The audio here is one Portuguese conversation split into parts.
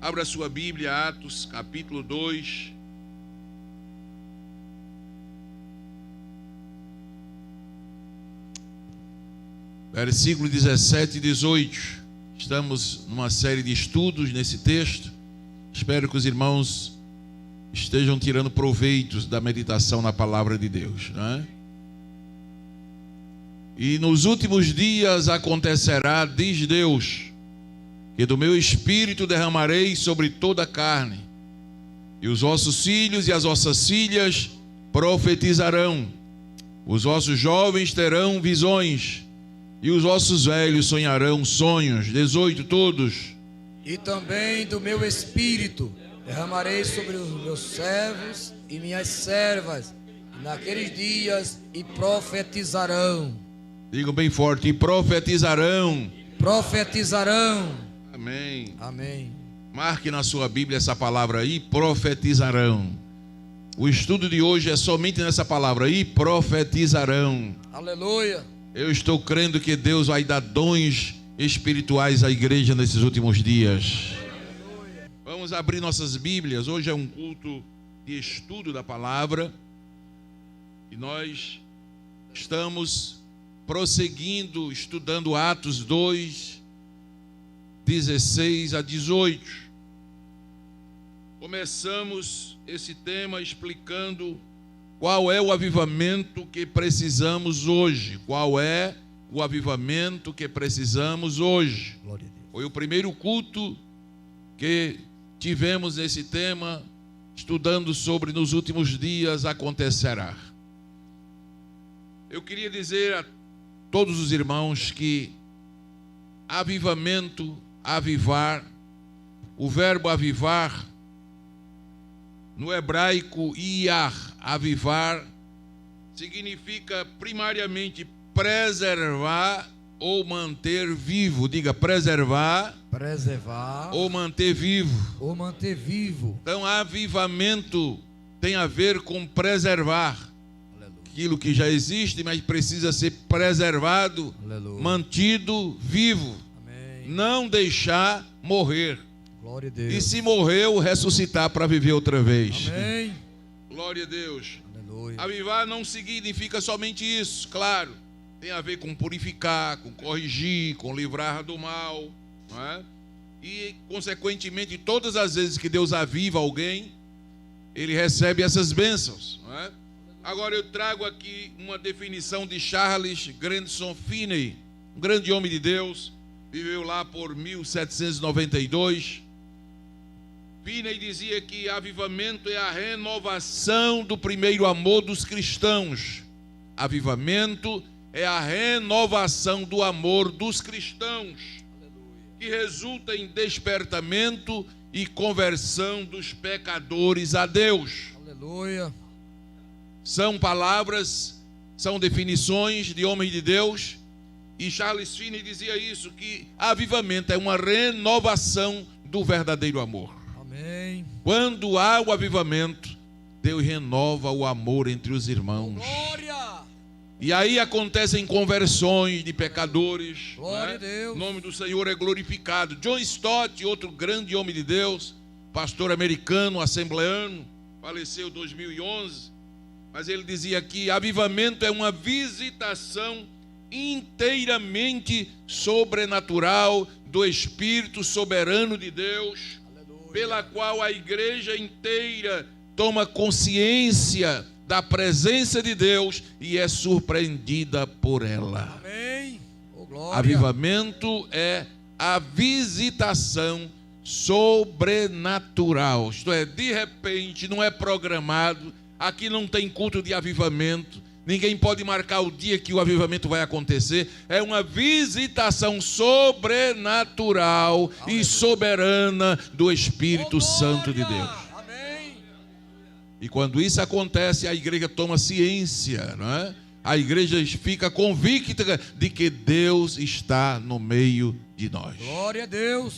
Abra sua Bíblia, Atos, capítulo 2. Versículo 17 e 18. Estamos numa série de estudos nesse texto. Espero que os irmãos estejam tirando proveitos da meditação na palavra de Deus, né? E nos últimos dias acontecerá, diz Deus, que do meu espírito derramarei sobre toda a carne, e os vossos filhos e as vossas filhas profetizarão, os vossos jovens terão visões, e os vossos velhos sonharão sonhos. 18 todos. E também do meu espírito derramarei sobre os meus servos e minhas servas naqueles dias, e profetizarão. Digam bem forte: e profetizarão. Profetizarão. Amém. Amém. Marque na sua Bíblia essa palavra aí, profetizarão. O estudo de hoje é somente nessa palavra aí, profetizarão. Aleluia. Eu estou crendo que Deus vai dar dons espirituais à igreja nesses últimos dias. Vamos abrir nossas Bíblias. Hoje é um culto de estudo da palavra, e nós estamos prosseguindo, estudando Atos 2, 16 a 18. Começamos esse tema explicando qual é o avivamento que precisamos hoje. Qual é o avivamento que precisamos hoje? Glória a Deus. Foi o primeiro culto que tivemos esse tema, estudando sobre nos últimos dias acontecerá. Eu queria dizer a todos os irmãos que avivamento, avivar, o verbo avivar, no hebraico iar, avivar, significa primariamente preservar ou manter vivo. Diga: preservar, Preservar ou manter vivo. ou manter vivo. Então, avivamento tem a ver com preservar. Aleluia. Aquilo que já existe, mas precisa ser preservado, Aleluia. mantido vivo. Amém. Não deixar morrer. Glória a Deus. E se morreu, ressuscitar para viver outra vez. Amém. Glória a Deus. Aleluia. Avivar não significa somente isso, claro. Tem a ver com purificar, com corrigir, com livrar do mal, não é? E, consequentemente, todas as vezes que Deus aviva alguém, ele recebe essas bênçãos, não é? Agora eu trago aqui uma definição de Charles Grandson Finney, um grande homem de Deus, viveu lá por 1792. Finney dizia que avivamento é a renovação do primeiro amor dos cristãos. Avivamento é a renovação do amor dos cristãos, que resulta em despertamento e conversão dos pecadores a Deus. Aleluia. São palavras, são definições de homens de Deus, e Charles Finney dizia isso, que avivamento é uma renovação do verdadeiro amor. Amém. Quando há o avivamento, Deus renova o amor entre os irmãos. Glória. E aí acontecem conversões de pecadores. Glória a né? Deus. O nome do Senhor é glorificado. John Stott, outro grande homem de Deus, pastor americano, assembleano, faleceu em 2011. Mas ele dizia que avivamento é uma visitação inteiramente sobrenatural do Espírito soberano de Deus, pela qual a igreja inteira toma consciência da presença de Deus e é surpreendida por ela. Amém. Oh, glória. Avivamento é a visitação sobrenatural. Isto é, de repente, não é programado. Aqui não tem culto de avivamento. Ninguém pode marcar o dia que o avivamento vai acontecer. É uma visitação sobrenatural e soberana do Espírito Santo de Deus. Amém. E quando isso acontece, a igreja toma ciência, não é? A igreja fica convicta de que Deus está no meio de nós. Glória a Deus.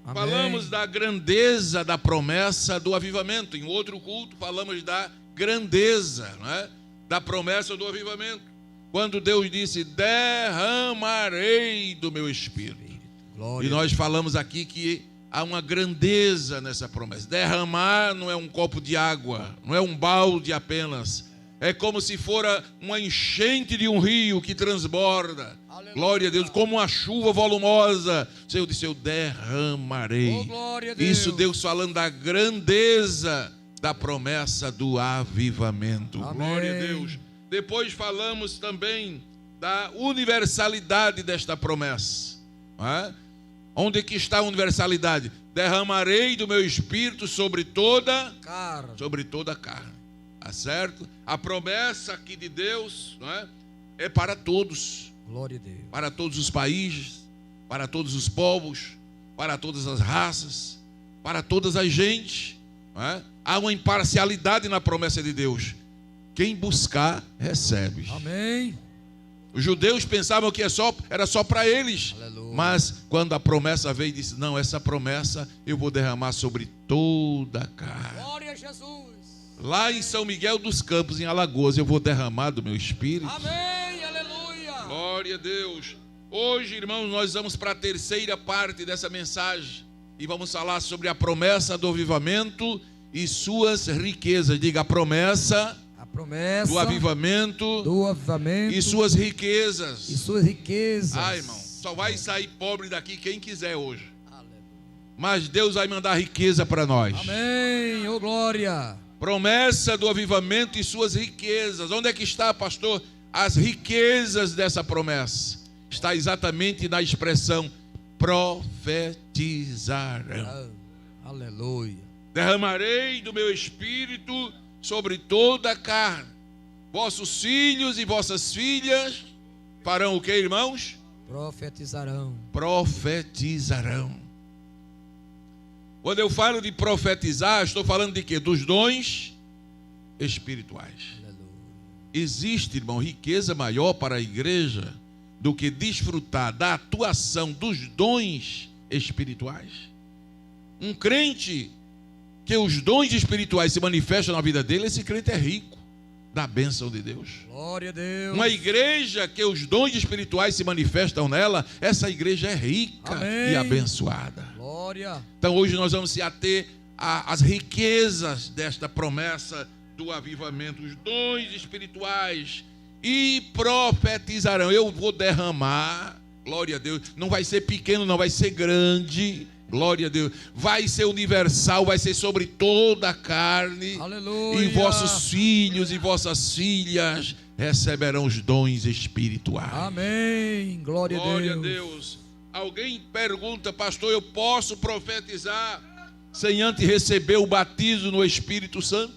Amém. Falamos da grandeza da promessa do avivamento. Em outro culto falamos da grandeza, não é? Da promessa do avivamento. Quando Deus disse: derramarei do meu espírito. Glória. E nós falamos aqui que há uma grandeza nessa promessa. Derramar não é um copo de água, não é um balde apenas. É como se fora uma enchente de um rio que transborda. Aleluia. Glória a Deus, como uma chuva volumosa. O Senhor disse, eu derramarei. Oh, glória a Deus. Isso Deus falando da grandeza da promessa do avivamento. Amém. Glória a Deus. Depois falamos também da universalidade desta promessa. Não é? Onde é que está a universalidade? Derramarei do meu espírito sobre toda carne. Tá certo? A promessa aqui de Deus, não é? É para todos. Glória a Deus. Para todos os países, para todos os povos, para todas as raças, para todas as gentes. Não é? Há uma imparcialidade na promessa de Deus. Quem buscar, recebe. Amém. Os judeus pensavam que era só para eles. Aleluia. Mas quando a promessa veio, disse, não, essa promessa eu vou derramar sobre toda a carne. Glória a Jesus. Lá em São Miguel dos Campos, em Alagoas, eu vou derramar do meu espírito. Amém, aleluia. Glória a Deus. Hoje, irmãos, nós vamos para a terceira parte dessa mensagem. E vamos falar sobre a promessa do avivamento e suas riquezas. Diga, a promessa do avivamento e suas riquezas. Ah, irmão, só vai sair pobre daqui quem quiser hoje. Aleluia. Mas Deus vai mandar riqueza para nós. Amém, ô glória. Promessa do avivamento e suas riquezas. Onde é que está, pastor? As riquezas dessa promessa. Está exatamente na expressão profetizarão. Aleluia. Derramarei do meu espírito sobre toda a carne. Vossos filhos e vossas filhas farão o que, irmãos? Profetizarão. Profetizarão. Quando eu falo de profetizar, estou falando de quê? Dos dons espirituais. Aleluia. Existe, irmão, riqueza maior para a igreja do que desfrutar da atuação dos dons espirituais. Um crente que os dons espirituais se manifestam na vida dele, esse crente é rico da bênção de Deus. Glória a Deus. Uma igreja que os dons espirituais se manifestam nela, essa igreja é rica. Amém. E abençoada. Glória. Então hoje nós vamos se ater às riquezas desta promessa do avivamento, os dons espirituais, e profetizarão. Eu vou derramar, glória a Deus, não vai ser pequeno, não vai ser grande. Glória a Deus. Vai ser universal, vai ser sobre toda a carne. Aleluia. E vossos filhos e vossas filhas receberão os dons espirituais. Amém. Glória a Deus. Alguém pergunta, pastor, eu posso profetizar sem antes receber o batismo no Espírito Santo?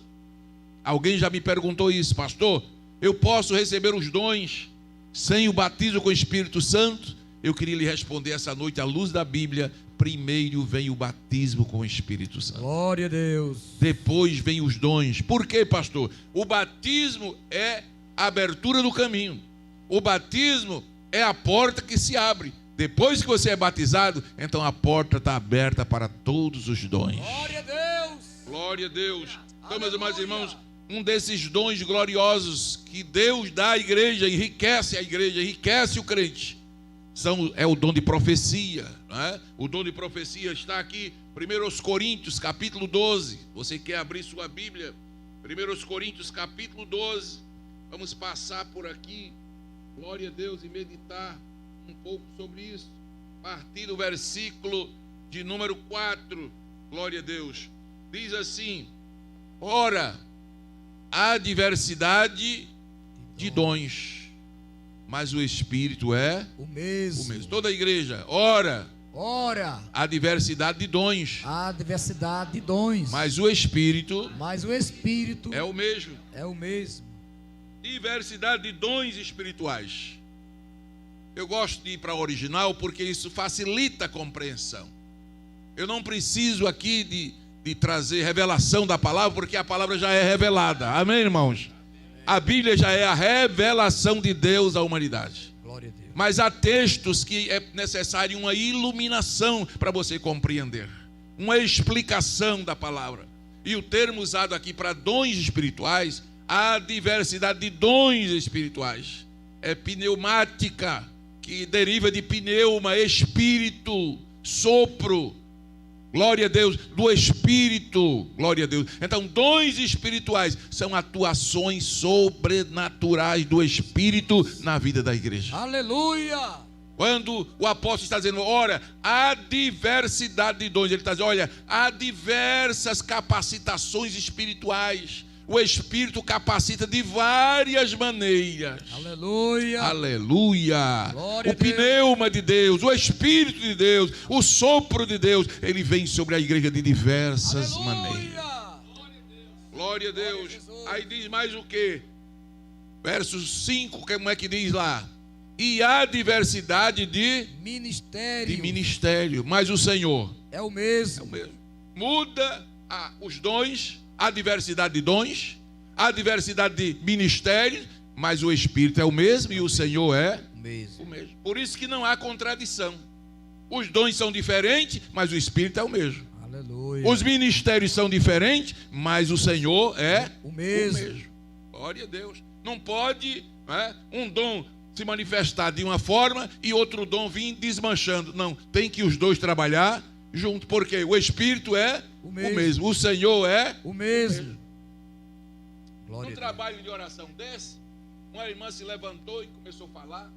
Alguém já me perguntou isso, pastor. Eu posso receber os dons sem o batismo com o Espírito Santo? Eu queria lhe responder essa noite à luz da Bíblia. Primeiro vem o batismo com o Espírito Santo. Glória a Deus. Depois vem os dons. Por quê, pastor? O batismo é a abertura do caminho. O batismo é a porta que se abre. Depois que você é batizado, então a porta está aberta para todos os dons. Glória a Deus. Glória a Deus. Então, meus amados irmãos, um desses dons gloriosos que Deus dá à igreja, enriquece a igreja, enriquece o crente, é o dom de profecia, não é? O dom de profecia está aqui, 1 Coríntios capítulo 12. Você quer abrir sua Bíblia? 1 Coríntios capítulo 12. Vamos passar por aqui, glória a Deus, e meditar um pouco sobre isso. A partir do versículo de número 4, glória a Deus. Diz assim: ora, há diversidade de dons, mas o Espírito é o mesmo. Toda a igreja, ora, há diversidade de dons. Há diversidade de dons. Mas o Espírito é o mesmo. É o mesmo. Diversidade de dons espirituais. Eu gosto de ir para o original porque isso facilita a compreensão. Eu não preciso aqui de trazer revelação da palavra, porque a palavra já é revelada. Amém, irmãos? A Bíblia já é a revelação de Deus à humanidade. Glória a Deus. Mas há textos que é necessário uma iluminação para você compreender, uma explicação da palavra. E o termo usado aqui para dons espirituais, há diversidade de dons espirituais. É pneumática, que deriva de pneuma, espírito, sopro. Glória a Deus, do Espírito. Glória a Deus. Então, dons espirituais são atuações sobrenaturais do Espírito na vida da igreja. Aleluia. Quando o apóstolo está dizendo, ora, há diversidade de dons, ele está dizendo, olha, há diversas capacitações espirituais. O Espírito capacita de várias maneiras. Aleluia. Aleluia. Glória O pneuma de Deus, o Espírito de Deus, o sopro de Deus, ele vem sobre a igreja de diversas maneiras. Glória a Deus. Aí diz mais o quê? Verso 5, como é que diz lá? E há diversidade de ministério, mas o Senhor é o mesmo. Muda os dons, há diversidade de dons, há diversidade de ministérios, mas o Espírito é o mesmo e o Senhor é o mesmo. Por isso que não há contradição. Os dons são diferentes, mas o Espírito é o mesmo. Aleluia. Os ministérios são diferentes, mas o Senhor é o mesmo. Glória a Deus. Não pode um dom se manifestar de uma forma e outro dom vir desmanchando. Não, tem que os dois trabalhar junto, porque o Espírito é o mesmo. O Senhor é o mesmo. Num trabalho de oração desse, uma irmã se levantou e começou a falar,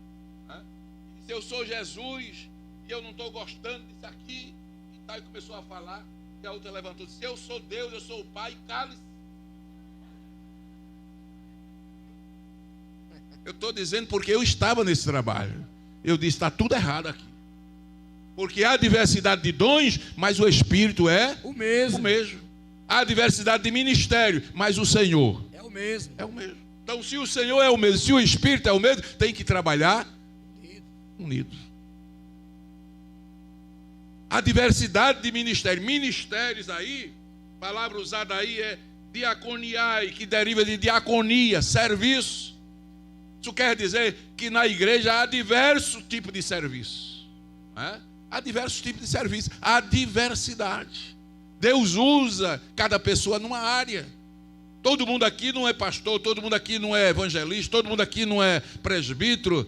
se eu sou Jesus e eu não estou gostando disso aqui, e tal, e começou a falar, e a outra levantou e disse, eu sou Deus, eu sou o Pai, cale-se. Eu estou dizendo porque eu estava nesse trabalho. Eu disse, está tudo errado aqui. Porque há diversidade de dons, mas o Espírito é o mesmo. Há diversidade de ministério, mas o Senhor é o mesmo. Então, se o Senhor é o mesmo, se o Espírito é o mesmo, tem que trabalhar unidos. A diversidade de ministérios. Ministérios aí, a palavra usada aí é diaconiai, que deriva de diaconia, serviço. Isso quer dizer que na igreja há diversos tipos de serviço. Há diversos tipos de serviço. Há diversidade. Deus usa cada pessoa numa área. Todo mundo aqui não é pastor, todo mundo aqui não é evangelista, todo mundo aqui não é presbítero,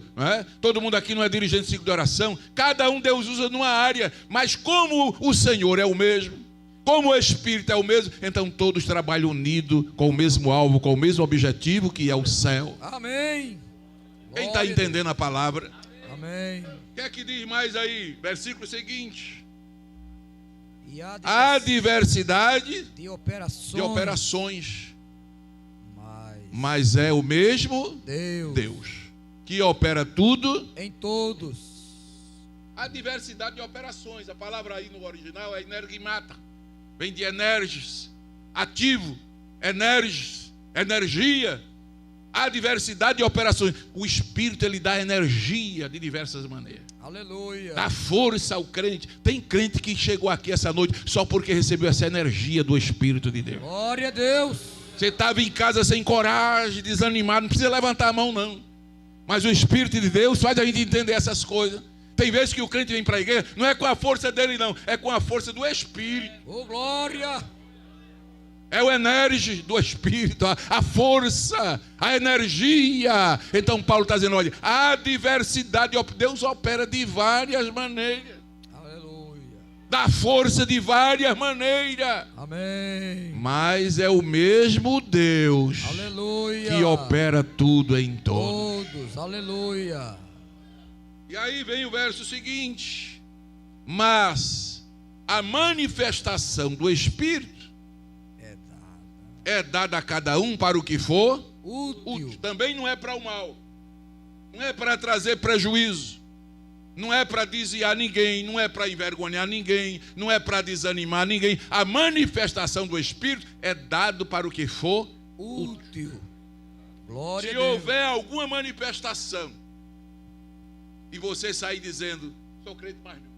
todo mundo aqui não é dirigente de ciclo de oração. Cada um Deus usa numa área. Mas como o Senhor é o mesmo, como o Espírito é o mesmo, então todos trabalham unidos com o mesmo alvo, com o mesmo objetivo, que é o céu. Amém. Quem está entendendo a palavra? Amém. O que é que diz mais aí? Versículo seguinte. E há diversidade de operações. Mas é o mesmo Deus que opera tudo em todos. Há diversidade de operações. A palavra aí no original é energimata. Vem de energis, ativo, energis, energia. Há diversidade de operações. O Espírito, ele dá energia de diversas maneiras. Aleluia. Dá força ao crente. Tem crente que chegou aqui essa noite só porque recebeu essa energia do Espírito de Deus. Glória a Deus. Você estava em casa sem coragem, desanimado, não precisa levantar a mão não. Mas o Espírito de Deus faz a gente entender essas coisas. Tem vezes que o crente vem para a igreja, não é com a força dele não, é com a força do Espírito. Oh, glória! É o energia do Espírito, a força, a energia. Então Paulo está dizendo, olha, a diversidade, Deus opera de várias maneiras. Aleluia. Dá força de várias maneiras. Amém. Mas é o mesmo Deus, aleluia, que opera tudo em todos. Aleluia. E aí vem o verso seguinte. Mas a manifestação do Espírito é dada a cada um para o que for útil. Também não é para o mal. Não é para trazer prejuízo. Não é para desviar ninguém. Não é para envergonhar ninguém. Não é para desanimar ninguém. A manifestação do Espírito é dado para o que for útil. Glória Se a Deus. houver alguma manifestação e você sair dizendo, sou crente mais não.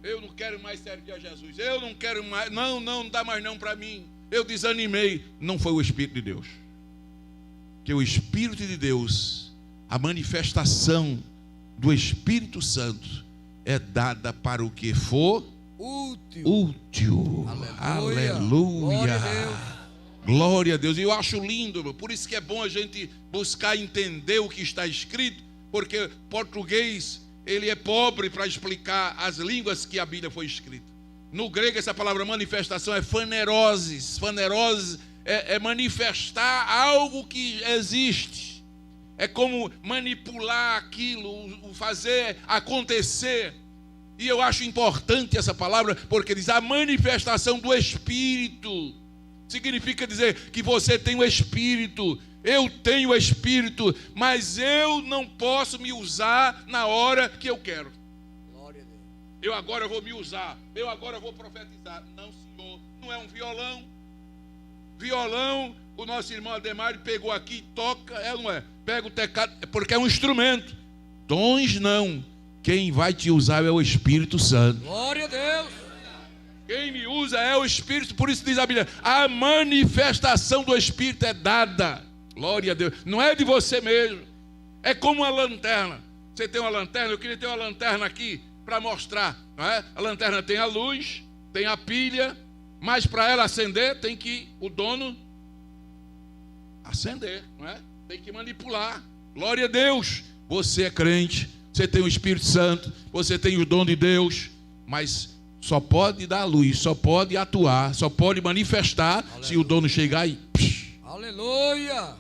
Eu não quero mais servir a Jesus. Eu não quero mais. Não dá mais não para mim. Eu desanimei. Não foi o Espírito de Deus. Que o Espírito de Deus, a manifestação do Espírito Santo é dada para o que for útil. Aleluia. Aleluia. Glória a Deus. E eu acho lindo. Por isso que é bom a gente buscar entender o que está escrito. Porque português ele é pobre para explicar as línguas que a Bíblia foi escrita. No grego, essa palavra manifestação é phanerosis. Phanerosis é manifestar algo que existe. É como manipular aquilo, fazer acontecer. E eu acho importante essa palavra, porque diz a manifestação do Espírito. Significa dizer que você tem o Espírito, eu tenho o Espírito, mas eu não posso me usar na hora que eu quero. Glória a Deus. Eu agora vou me usar, eu agora vou profetizar. Não, Senhor, não é um violão. Violão, o nosso irmão Ademar pegou aqui e toca, não é? Pega o teclado, porque é um instrumento. Dons não. Quem vai te usar é o Espírito Santo. Glória a Deus. Quem me usa é o Espírito, por isso diz a Bíblia, a manifestação do Espírito é dada. Glória a Deus. Não é de você mesmo. É como uma lanterna. Você tem uma lanterna, eu queria ter uma lanterna aqui para mostrar, não é? A lanterna tem a luz, tem a pilha, mas para ela acender tem que o dono acender, não é? Tem que manipular. Glória a Deus. Você é crente, você tem o Espírito Santo, você tem o dom de Deus, mas só pode dar luz, só pode atuar, só pode manifestar. Aleluia. Se o dono chegar e... Aleluia!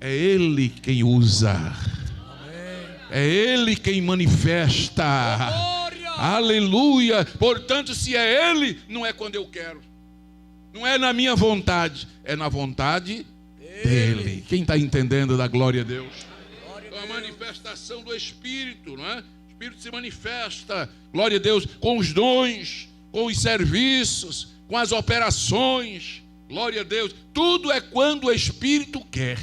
É Ele quem usa. Amém. É Ele quem manifesta. Glória! Aleluia! Portanto, se é Ele, não é quando eu quero. Não é na minha vontade, é na vontade dele. Quem está entendendo da glória a Deus? Então, a manifestação do Espírito, não é? O Espírito se manifesta, glória a Deus, com os dons, com os serviços, com as operações, glória a Deus. Tudo é quando o Espírito quer.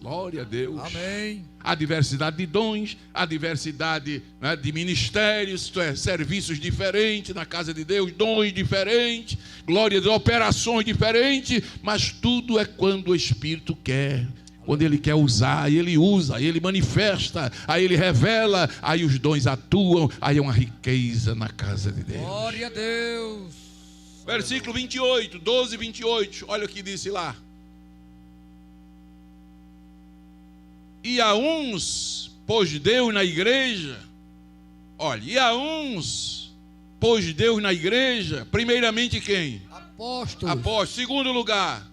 Glória a Deus. Amém. Há diversidade de dons, há diversidade, né, de ministérios, isto é, serviços diferentes na casa de Deus, dons diferentes, glória a Deus, operações diferentes, mas tudo é quando o Espírito quer. Quando Ele quer usar, aí Ele usa, aí Ele manifesta, aí Ele revela, aí os dons atuam, aí é uma riqueza na casa de Deus. Glória a Deus. Versículo 28, 12 e 28, olha o que disse lá. E a uns pôs Deus na igreja, olha, e a uns pôs Deus na igreja, primeiramente quem? Apóstolos. Apóstolos. Segundo lugar,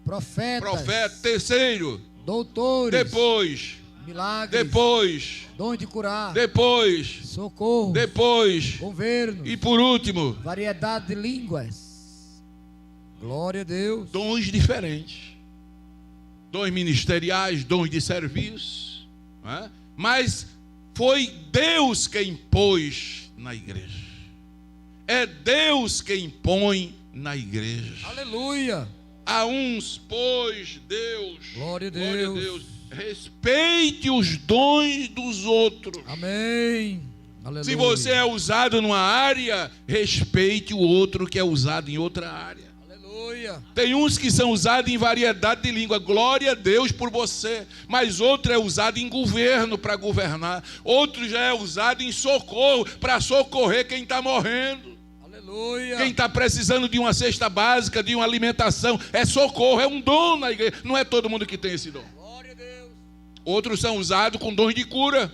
profetas. profeta. Terceiro, doutores. depois, milagres. depois, dom de curar. depois, socorro. depois, governo. e por último, variedade de línguas. Glória a Deus. dons diferentes. Dons ministeriais, dons de serviço, não é? Mas foi Deus quem pôs na igreja. É Deus quem põe na igreja. Aleluia. A uns pôs Deus. Glória a Deus. Glória a Deus. Respeite os dons dos outros. Amém. Aleluia. Se você é usado numa área, respeite o outro que é usado em outra área. Tem uns que são usados em variedade de língua, glória a Deus por você, mas outro é usado em governo para governar, outro já é usado em socorro para socorrer quem está morrendo. Aleluia. Quem está precisando de uma cesta básica, de uma alimentação, é socorro, é um dom na igreja. Não é todo mundo que tem esse dom. Glória a Deus. Outros são usados com dons de cura,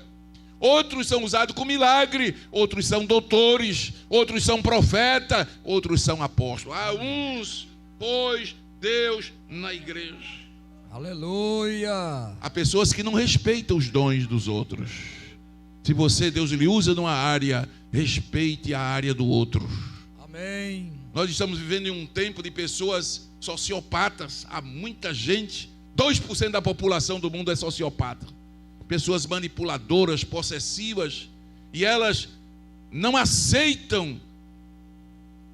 outros são usados com milagre, outros são doutores, outros são profetas, outros são apóstolos. Há uns pôs Deus na igreja. Aleluia. Há pessoas que não respeitam os dons dos outros. Se você, Deus lhe usa numa área, respeite a área do outro. Amém. Nós estamos vivendo em um tempo de pessoas sociopatas. Há muita gente, 2% da população do mundo é sociopata. Pessoas manipuladoras, possessivas, e elas não aceitam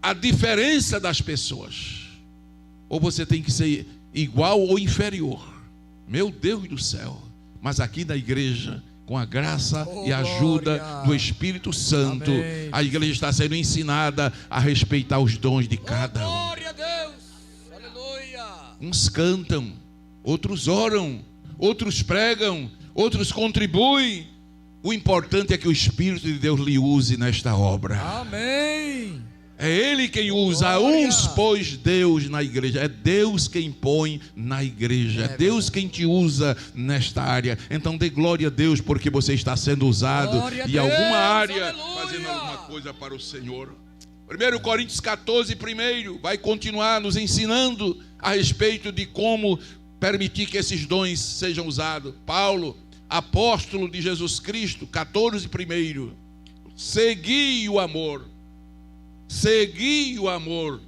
a diferença das pessoas. Ou você tem que ser igual ou inferior. Meu Deus do céu. Mas aqui na igreja, com a graça e a ajuda do Espírito Santo, amém, a igreja está sendo ensinada a respeitar os dons de cada um. Glória a Deus. Aleluia. Uns cantam, outros oram, outros pregam, outros contribuem. O importante é que o Espírito de Deus lhe use nesta obra. Amém. É Ele quem usa. A uns pôs Deus na igreja. É Deus quem põe na igreja. É Deus quem te usa nesta área. Então dê glória a Deus porque você está sendo usado em alguma área, fazendo alguma coisa para o Senhor. 1 Coríntios 14, primeiro, vai continuar nos ensinando a respeito de como permitir que esses dons sejam usados. Paulo, apóstolo de Jesus Cristo, 14, primeiro. Segui o amor. Segui o amor.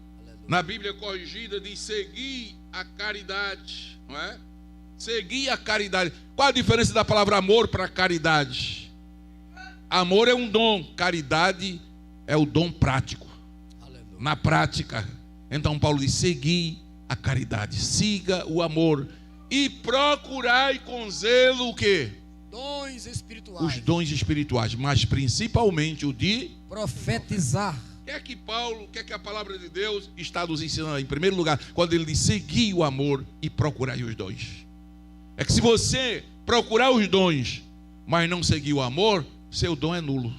Na Bíblia corrigida diz segui a caridade, não é? Segui a caridade. Qual a diferença da palavra amor para caridade? Amor é um dom, caridade é o dom prático. Aleluia. Na prática. Então Paulo diz segui a caridade, siga o amor e procurai com zelo o quê? Dons espirituais. Os dons espirituais, mas principalmente o de profetizar. O que é que Paulo, o que é que a palavra de Deus está nos ensinando? Em primeiro lugar, quando ele diz seguir o amor e procurar os dons. É que se você procurar os dons, mas não seguir o amor, seu dom é nulo.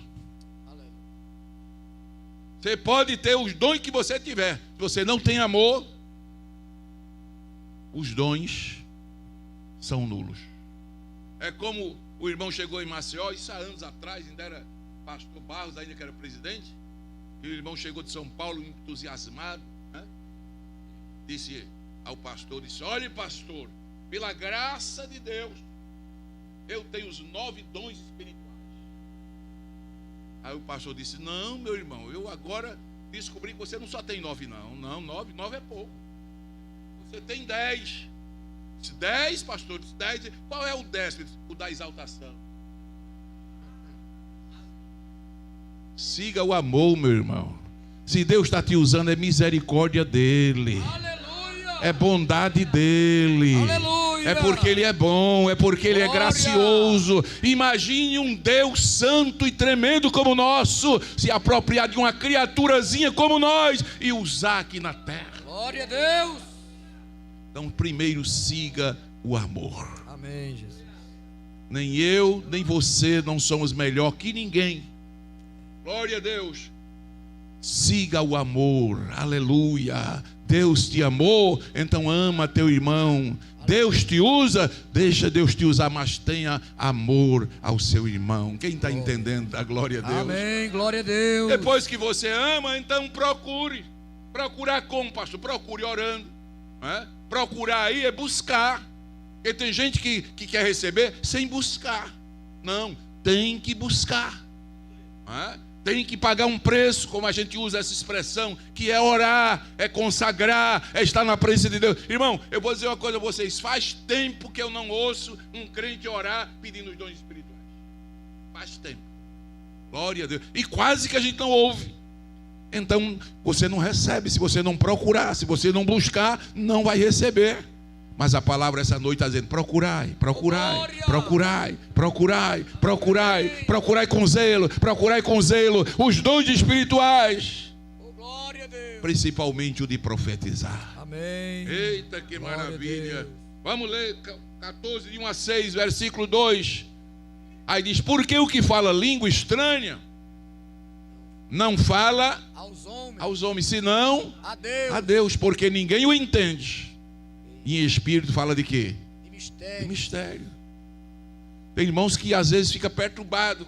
Você pode ter os dons que você tiver. Se você não tem amor, os dons são nulos. É como o irmão chegou em Maceió, isso há anos atrás, ainda era pastor Barros, ainda que era presidente. E o irmão chegou de São Paulo entusiasmado, né? Disse ao pastor, olhe pastor, pela graça de Deus, eu tenho os 9 dons espirituais. Aí o pastor disse, não meu irmão, eu agora descobri que você não só tem 9 não. Não, 9 é pouco. Você tem 10. 10, pastor, 10. Qual é o 10? O da exaltação. Siga o amor, meu irmão. Se Deus está te usando, é misericórdia dele. Aleluia. É bondade dele. Aleluia. É porque ele é bom, é porque ele é gracioso. Imagine um Deus santo e tremendo como o nosso se apropriar de uma criaturazinha como nós e usar aqui na terra. Glória a Deus. Então primeiro siga o amor. Amém, Jesus. Nem eu, nem você não somos melhor que ninguém. Glória a Deus. Siga o amor. Aleluia. Deus te amou, então ama teu irmão. Deus te usa, deixa Deus te usar, mas tenha amor ao seu irmão. Quem está entendendo? A glória a Deus. Amém, glória a Deus. Depois que você ama, então procure. Procurar como, pastor? Procure orando, né? Procurar aí é buscar. Porque tem gente que quer receber sem buscar. Não, tem que buscar, né? Tem que pagar um preço, como a gente usa essa expressão, que é orar, é consagrar, é estar na presença de Deus. Irmão, eu vou dizer uma coisa a vocês. Faz tempo que eu não ouço um crente orar pedindo os dons espirituais. Faz tempo. Glória a Deus. E quase que a gente não ouve. Então, você não recebe. Se você não procurar, se você não buscar, não vai receber. Mas a palavra essa noite está dizendo, procurai, procurai, procurai, procurai, procurai, procurai com zelo, os dons espirituais, principalmente o de profetizar. Amém. Eita, que maravilha. Vamos ler 14, de 1 a 6, versículo 2. Aí diz, porque o que fala língua estranha, não fala aos homens, senão a Deus, porque ninguém o entende. E em espírito fala de quê? De mistério. Tem irmãos que às vezes fica perturbado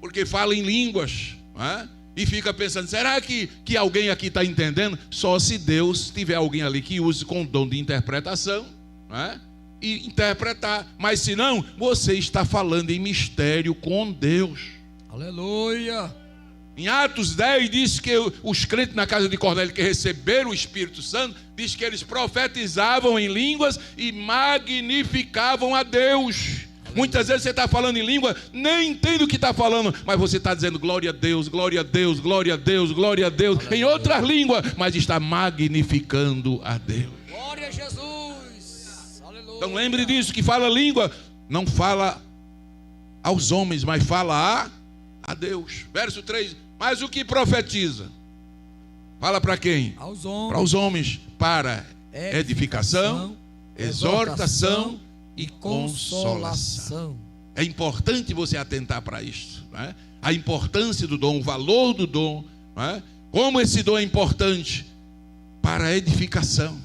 porque fala em línguas, né? E fica pensando, será que alguém aqui está entendendo? Só se Deus tiver alguém ali que use com o dom de interpretação, né? E interpretar. Mas se não, você está falando em mistério com Deus. Aleluia. Em Atos 10 diz que os crentes na casa de Cornélio que receberam o Espírito Santo, diz que eles profetizavam em línguas e magnificavam a Deus. Muitas vezes você está falando em língua, nem entende o que está falando, mas você está dizendo glória a Deus, glória a Deus, glória a Deus, glória a Deus, em outras línguas, mas está magnificando a Deus. Glória a Jesus. Aleluia. Então lembre disso, que fala língua, não fala aos homens, mas fala a Deus. Verso 3, mas o que profetiza? Fala para quem? Aos homens. Para os homens, para edificação, exortação e consolação. É importante você atentar para isso, né? A importância do dom, o valor do dom, né? Como esse dom é importante para a edificação,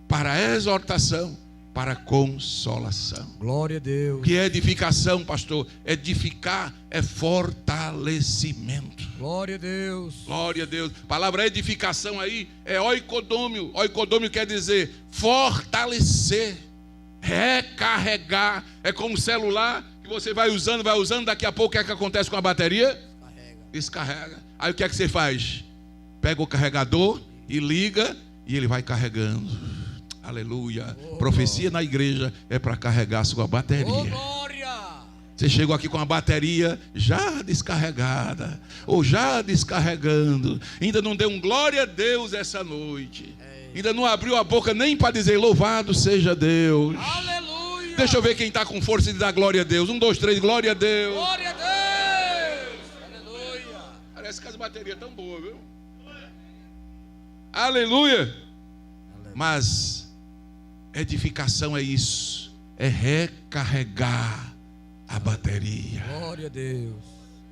para a exortação, para a consolação. Glória a Deus. O que é edificação, pastor? Edificar é fortalecimento. Glória a Deus. Glória a Deus. A palavra edificação aí é oicodômio. Oicodômio quer dizer fortalecer, recarregar. É como um celular que você vai usando, daqui a pouco o que é que acontece com a bateria? Descarrega. Aí o que é que você faz? Pega o carregador e liga e ele vai carregando. Aleluia. Profecia na igreja é para carregar a sua bateria. Glória. Você chegou aqui com a bateria já descarregada, ou já descarregando. Ainda não deu um glória a Deus essa noite. Ainda não abriu a boca nem para dizer louvado seja Deus. Aleluia. Deixa eu ver quem está com força de dar glória a Deus. 1, 2, 3, glória a Deus. Glória a Deus. Aleluia. Parece que as baterias estão boas, viu? Aleluia. Mas edificação é isso, é recarregar a bateria. Glória a Deus.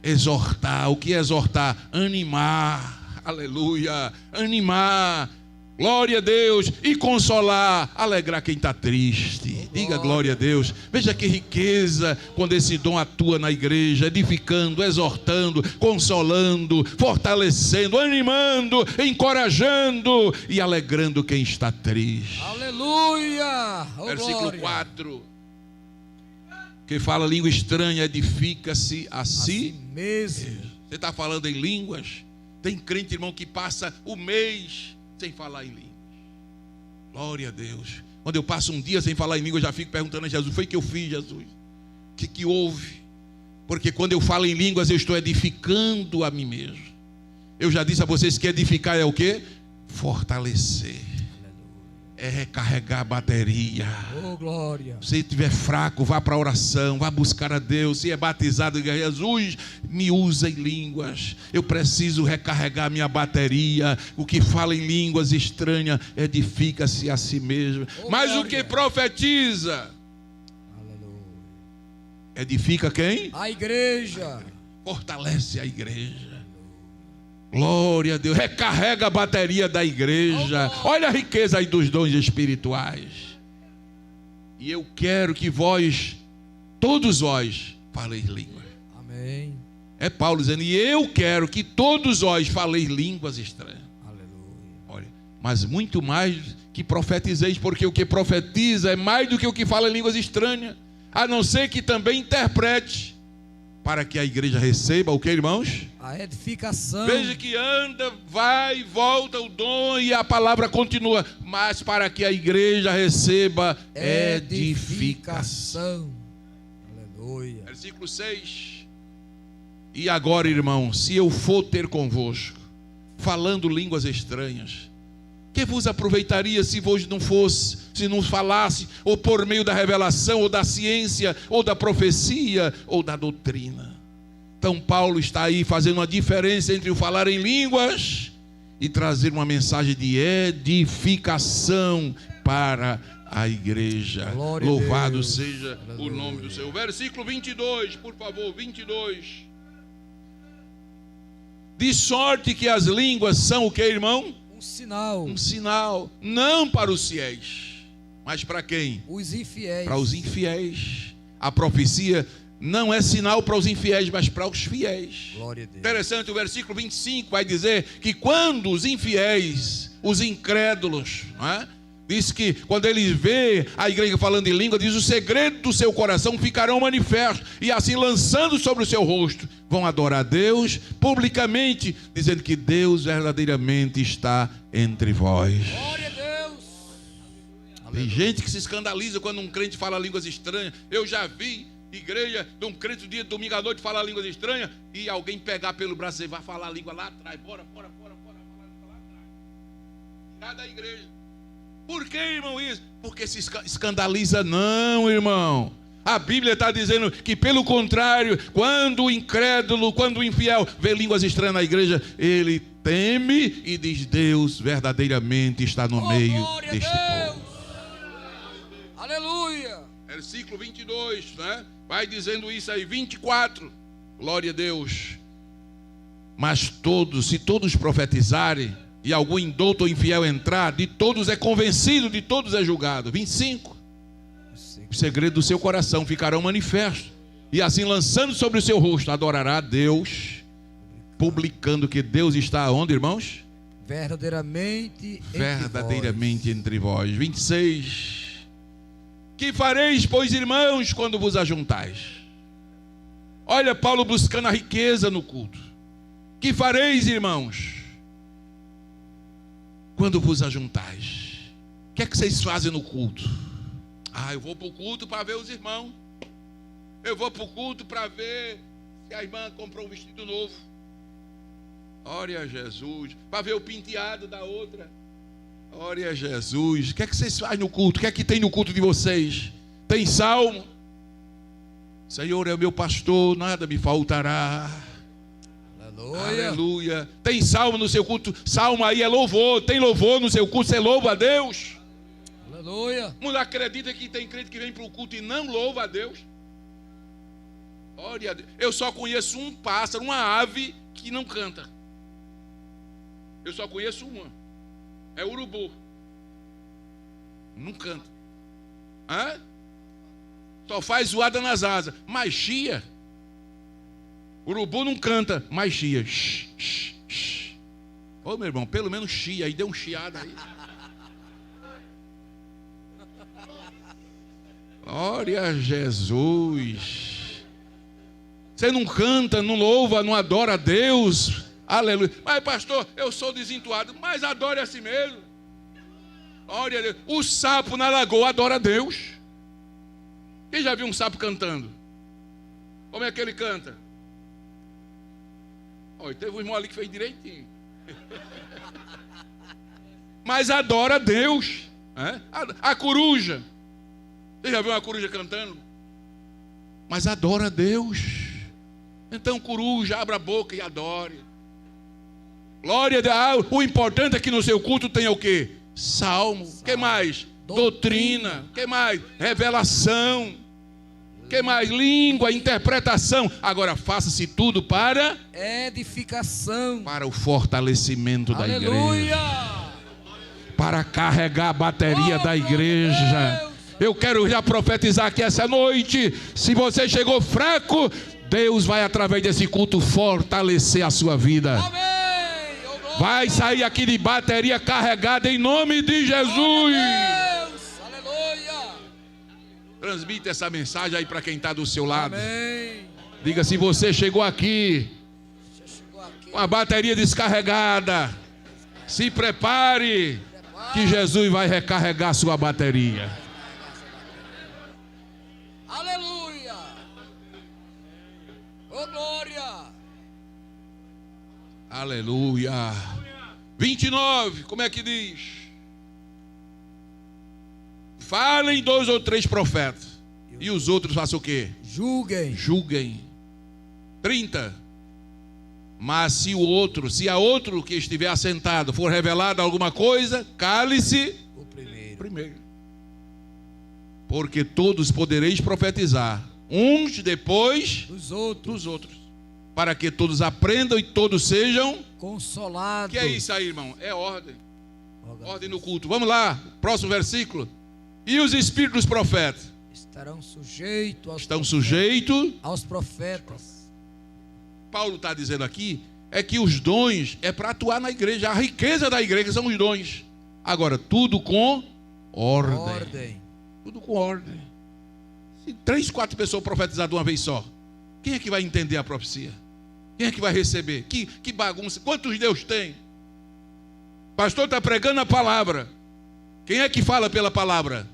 Exortar, o que é exortar? Animar, aleluia, animar, glória a Deus, e consolar, alegrar quem está triste. Diga glória a Deus. Veja que riqueza quando esse dom atua na igreja, edificando, exortando, consolando, fortalecendo, animando, encorajando e alegrando quem está triste. Aleluia. Versículo glória. 4. Que fala língua estranha edifica-se a si mesmo. Você está falando em línguas? Tem crente, irmão, que passa o mês sem falar em línguas. Glória a Deus. Quando eu passo um dia sem falar em língua, eu já fico perguntando a Jesus: foi que eu fiz, Jesus? O que houve? Porque quando eu falo em línguas, eu estou edificando a mim mesmo. Eu já disse a vocês que edificar é o quê? Fortalecer. É recarregar a bateria. Oh, glória. Se estiver fraco, vá para a oração, vá buscar a Deus. Se é batizado, diga: Jesus, me usa em línguas. Eu preciso recarregar minha bateria. O que fala em línguas estranhas edifica-se a si mesmo. Mas glória. o que profetiza? Aleluia. Edifica quem? A igreja. Fortalece a igreja. Glória a Deus. Recarrega a bateria da igreja. Olha a riqueza aí dos dons espirituais. E eu quero que vós, todos vós, faleis línguas. Amém. É Paulo dizendo: e eu quero que todos vós faleis línguas estranhas. Aleluia. Olha, mas muito mais que profetizeis, porque o que profetiza é mais do que o que fala em línguas estranhas, a não ser que também interprete, para que a igreja receba o que, irmãos? A edificação. Veja que anda, vai, volta o dom e a palavra continua, mas para que a igreja receba edificação. Aleluia. Versículo 6. E agora, irmão, se eu for ter convosco, falando línguas estranhas, que vos aproveitaria se vos não fosse, se não falasse, ou por meio da revelação, ou da ciência, ou da profecia, ou da doutrina? Então Paulo está aí fazendo uma diferença entre o falar em línguas e trazer uma mensagem de edificação para a igreja. Glória Louvado a Deus. seja Aleluia. o nome do Senhor. Versículo 22, por favor, 22. De sorte que as línguas são o que, irmão? Um sinal. Um sinal, não para os fiéis, mas para quem? Os infiéis. Para os infiéis. A profecia não é sinal para os infiéis, mas para os fiéis. Glória a Deus. Interessante, o versículo 25 vai dizer que quando os infiéis, os incrédulos, não é? Diz que quando eles vê a igreja falando em língua, diz: o segredo do seu coração ficarão manifestos, e assim lançando sobre o seu rosto, vão adorar a Deus publicamente, dizendo que Deus verdadeiramente está entre vós. Glória a Deus. Tem gente que se escandaliza quando um crente fala línguas estranhas. Eu já vi igreja de um crente dia de domingo à noite falar línguas estranhas e alguém pegar pelo braço e vai falar a língua lá atrás. Bora, falar a língua lá atrás. Cada igreja. Por que, irmão, isso? Porque se escandaliza não, irmão. A Bíblia está dizendo que, pelo contrário, quando o incrédulo, quando o infiel vê línguas estranhas na igreja, ele teme e diz: Deus verdadeiramente está no meio deste povo. Aleluia. Versículo 22, né? Vai dizendo isso aí. 24, glória a Deus. Mas todos, se todos profetizarem, e algum indouto ou infiel entrar, de todos é convencido, de todos é julgado. 25. Os segredos do seu coração ficarão manifestos. E assim, lançando sobre o seu rosto, adorará a Deus, publicando que Deus está onde, irmãos? Verdadeiramente entre vós. 26. Que fareis, pois, irmãos, quando vos ajuntais? Olha Paulo buscando a riqueza no culto. Que fareis, irmãos, quando vos ajuntais? O que é que vocês fazem no culto? Eu vou para o culto para ver os irmãos. Eu vou para o culto para ver se a irmã comprou um vestido novo. Glória a Jesus. Para ver o penteado da outra. Glória a Jesus. O que é que vocês fazem no culto? O que é que tem no culto de vocês? Tem salmo? Senhor é o meu pastor, nada me faltará. Aleluia. Aleluia. Tem salmo no seu culto? Salmo aí é louvor. Tem louvor no seu culto? Você louva a Deus? Aleluia. Não acredita que tem crente que vem para o culto e não louva a Deus? Glória a Deus. Eu só conheço um pássaro, uma ave que não canta. Eu só conheço uma. É o urubu. Não canta. Só faz zoada nas asas. Mas chia. Urubu não canta, mas chia. Ô meu irmão, pelo menos chia. Aí deu um chiado aí. Glória a Jesus. Você não canta, não louva, não adora a Deus. Aleluia. Mas pastor, eu sou desentuado. Mas adore a si mesmo. Glória a Deus. O sapo na lagoa adora a Deus. Quem já viu um sapo cantando? Como é que ele canta? Teve um irmão ali que fez direitinho. Mas adora a Deus. A coruja. Você já viu uma coruja cantando? Mas adora a Deus. Então, coruja, abra a boca e adore. Glória a Deus. O importante é que no seu culto tenha o quê? Salmo. O que mais? Doutrina. O que mais? Revelação. O que mais? Língua, interpretação. Agora, faça-se tudo para edificação, para o fortalecimento da igreja, para carregar a bateria da igreja. Eu quero já profetizar aqui essa noite. Se você chegou fraco, Deus vai, através desse culto, fortalecer a sua vida. Vai sair aqui de bateria carregada em nome de Jesus. Transmita essa mensagem aí para quem está do seu lado. Diga: se você chegou aqui com a bateria descarregada, se prepare, que Jesus vai recarregar sua bateria. Aleluia. Oh, glória. Aleluia. 29, como é que diz? Falem 2 ou 3 profetas, e os outros façam o quê? Julguem. 30. Mas se a outro que estiver assentado for revelado alguma coisa, cale-se o primeiro. Porque todos podereis profetizar, uns depois dos outros, para que todos aprendam e todos sejam consolados. Que é isso aí, irmão? É ordem. Ordem no culto. Vamos lá, próximo versículo. E os espíritos dos profetas estão sujeitos aos profetas. Paulo está dizendo aqui é que os dons é para atuar na igreja. A riqueza da igreja são os dons. Agora, tudo com ordem. Tudo com ordem. Se 3, 4 pessoas profetizar de uma vez só, quem é que vai entender a profecia? Quem é que vai receber? Que bagunça. Quantos Deus tem? O pastor está pregando a palavra. Quem é que fala pela palavra?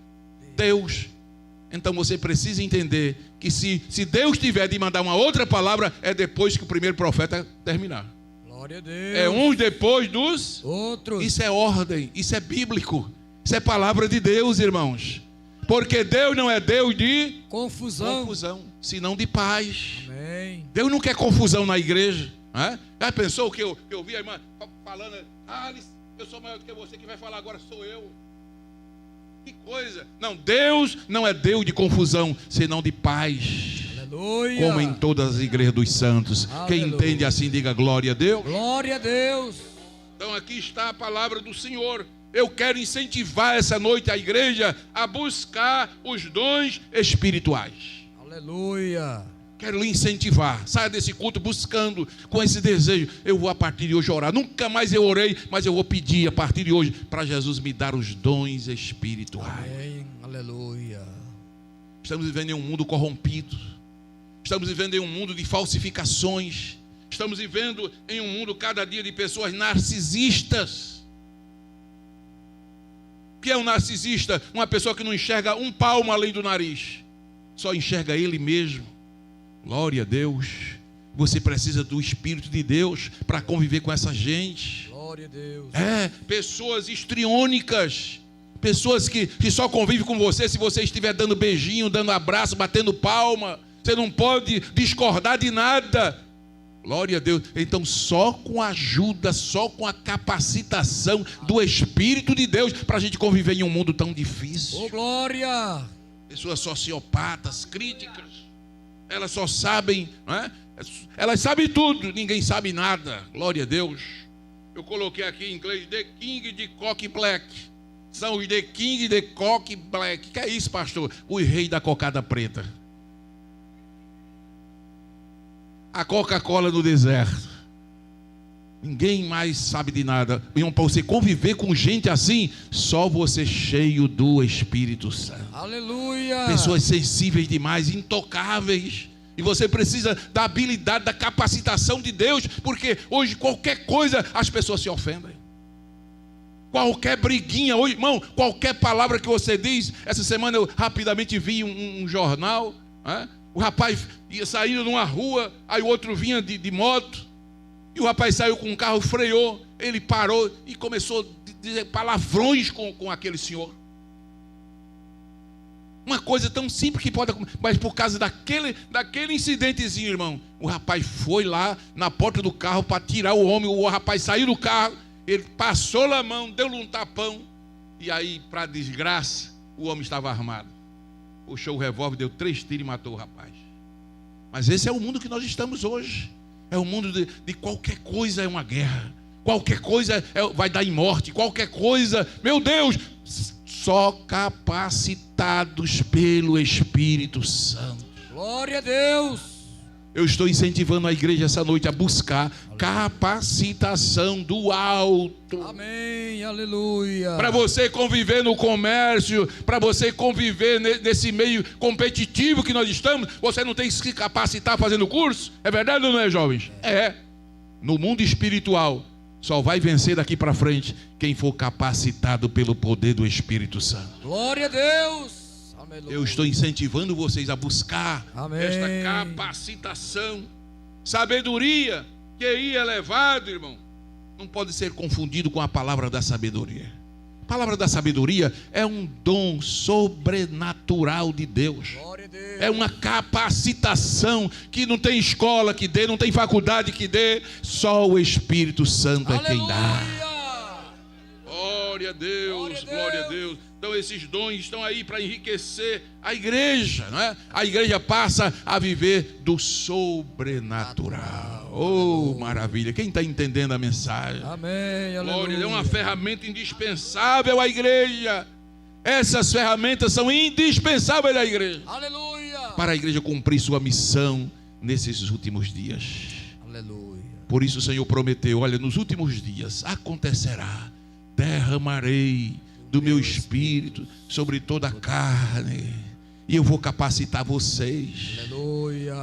Deus. Então você precisa entender que se Deus tiver de mandar uma outra palavra, é depois que o primeiro profeta terminar. Glória a Deus. É uns depois dos outros. Isso é ordem, isso é bíblico. Isso é palavra de Deus, irmãos. Porque Deus não é Deus de confusão, senão de paz. Amém. Deus não quer confusão na igreja. Já pensou que eu vi a irmã falando: Alice, eu sou maior do que você, quem vai falar agora sou eu. Que coisa. Não, Deus não é Deus de confusão, senão de paz. Aleluia. como em todas as igrejas dos santos. Aleluia. Quem entende assim, diga glória a Deus. Glória a Deus. Então aqui está a palavra do Senhor. Eu quero incentivar essa noite a igreja a buscar os dons espirituais. Aleluia. Quero lhe incentivar. Saia desse culto buscando, com esse desejo. Eu vou a partir de hoje orar. Nunca mais eu orei, mas eu vou pedir a partir de hoje para Jesus me dar os dons espirituais. Amém. Aleluia. Estamos vivendo em um mundo corrompido. Estamos vivendo em um mundo de falsificações. Estamos vivendo em um mundo cada dia de pessoas narcisistas. O que é um narcisista? Uma pessoa que não enxerga um palmo além do nariz. Só enxerga ele mesmo. Glória a Deus. Você precisa do Espírito de Deus para conviver com essa gente. Glória a Deus. Pessoas histriônicas. Pessoas que só convivem com você se você estiver dando beijinho, dando abraço, batendo palma. Você não pode discordar de nada. Glória a Deus. Então só com a ajuda, só com a capacitação do Espírito de Deus para a gente conviver em um mundo tão difícil. Oh, glória. Pessoas sociopatas, críticas. Elas só sabem, não é? Elas sabem tudo, ninguém sabe nada. Glória a Deus. Eu coloquei aqui em inglês The King de Cock Black. São os The King de Cock Black. Que é isso, pastor? O rei da cocada preta. A Coca-Cola no deserto. Ninguém mais sabe de nada. Irmão, para você conviver com gente assim, só você cheio do Espírito Santo. Aleluia. Pessoas sensíveis demais, intocáveis. E você precisa da habilidade, da capacitação de Deus, porque hoje qualquer coisa as pessoas se ofendem. Qualquer briguinha, hoje, irmão, qualquer palavra que você diz. Essa semana eu rapidamente vi um jornal, né? O rapaz ia saindo numa rua, aí o outro vinha de moto, e o rapaz saiu com um carro, freou, ele parou e começou a dizer palavrões com aquele senhor. Uma coisa tão simples que pode, mas por causa daquele incidentezinho, irmão, o rapaz foi lá na porta do carro para tirar o homem, o rapaz saiu do carro, ele passou a mão, deu-lhe um tapão, e aí, para desgraça, o homem estava armado. Puxou o revólver, deu 3 tiros e matou o rapaz. Mas esse é o mundo que nós estamos hoje. É o mundo de qualquer coisa é uma guerra. Qualquer coisa vai dar em morte. Qualquer coisa, meu Deus, só capacitados pelo Espírito Santo. Glória a Deus. Eu estou incentivando a igreja essa noite a buscar capacitação do alto. Amém, aleluia. Para você conviver no comércio, para você conviver nesse meio competitivo que nós estamos, você não tem que se capacitar fazendo curso? É verdade ou não é, jovens? É. No mundo espiritual, só vai vencer daqui para frente quem for capacitado pelo poder do Espírito Santo. Glória a Deus. Eu estou incentivando vocês a buscar esta Amém. capacitação. Sabedoria, QI elevado, irmão, não pode ser confundido com a palavra da sabedoria. A palavra da sabedoria é um dom sobrenatural de Deus. Glória a Deus. É uma capacitação que não tem escola que dê, não tem faculdade que dê, só o Espírito Santo é quem dá. Glória a Deus, glória a Deus. Então esses dons estão aí para enriquecer a igreja, não é? A igreja passa a viver do sobrenatural. Oh, maravilha. Quem está entendendo a mensagem? Amém, aleluia. Glória, é uma ferramenta indispensável à igreja. Essas ferramentas são indispensáveis à igreja. Aleluia. Para a igreja cumprir sua missão nesses últimos dias. Aleluia. Por isso o Senhor prometeu, olha, nos últimos dias acontecerá, derramarei do meu espírito sobre toda a carne, e eu vou capacitar vocês. Aleluia.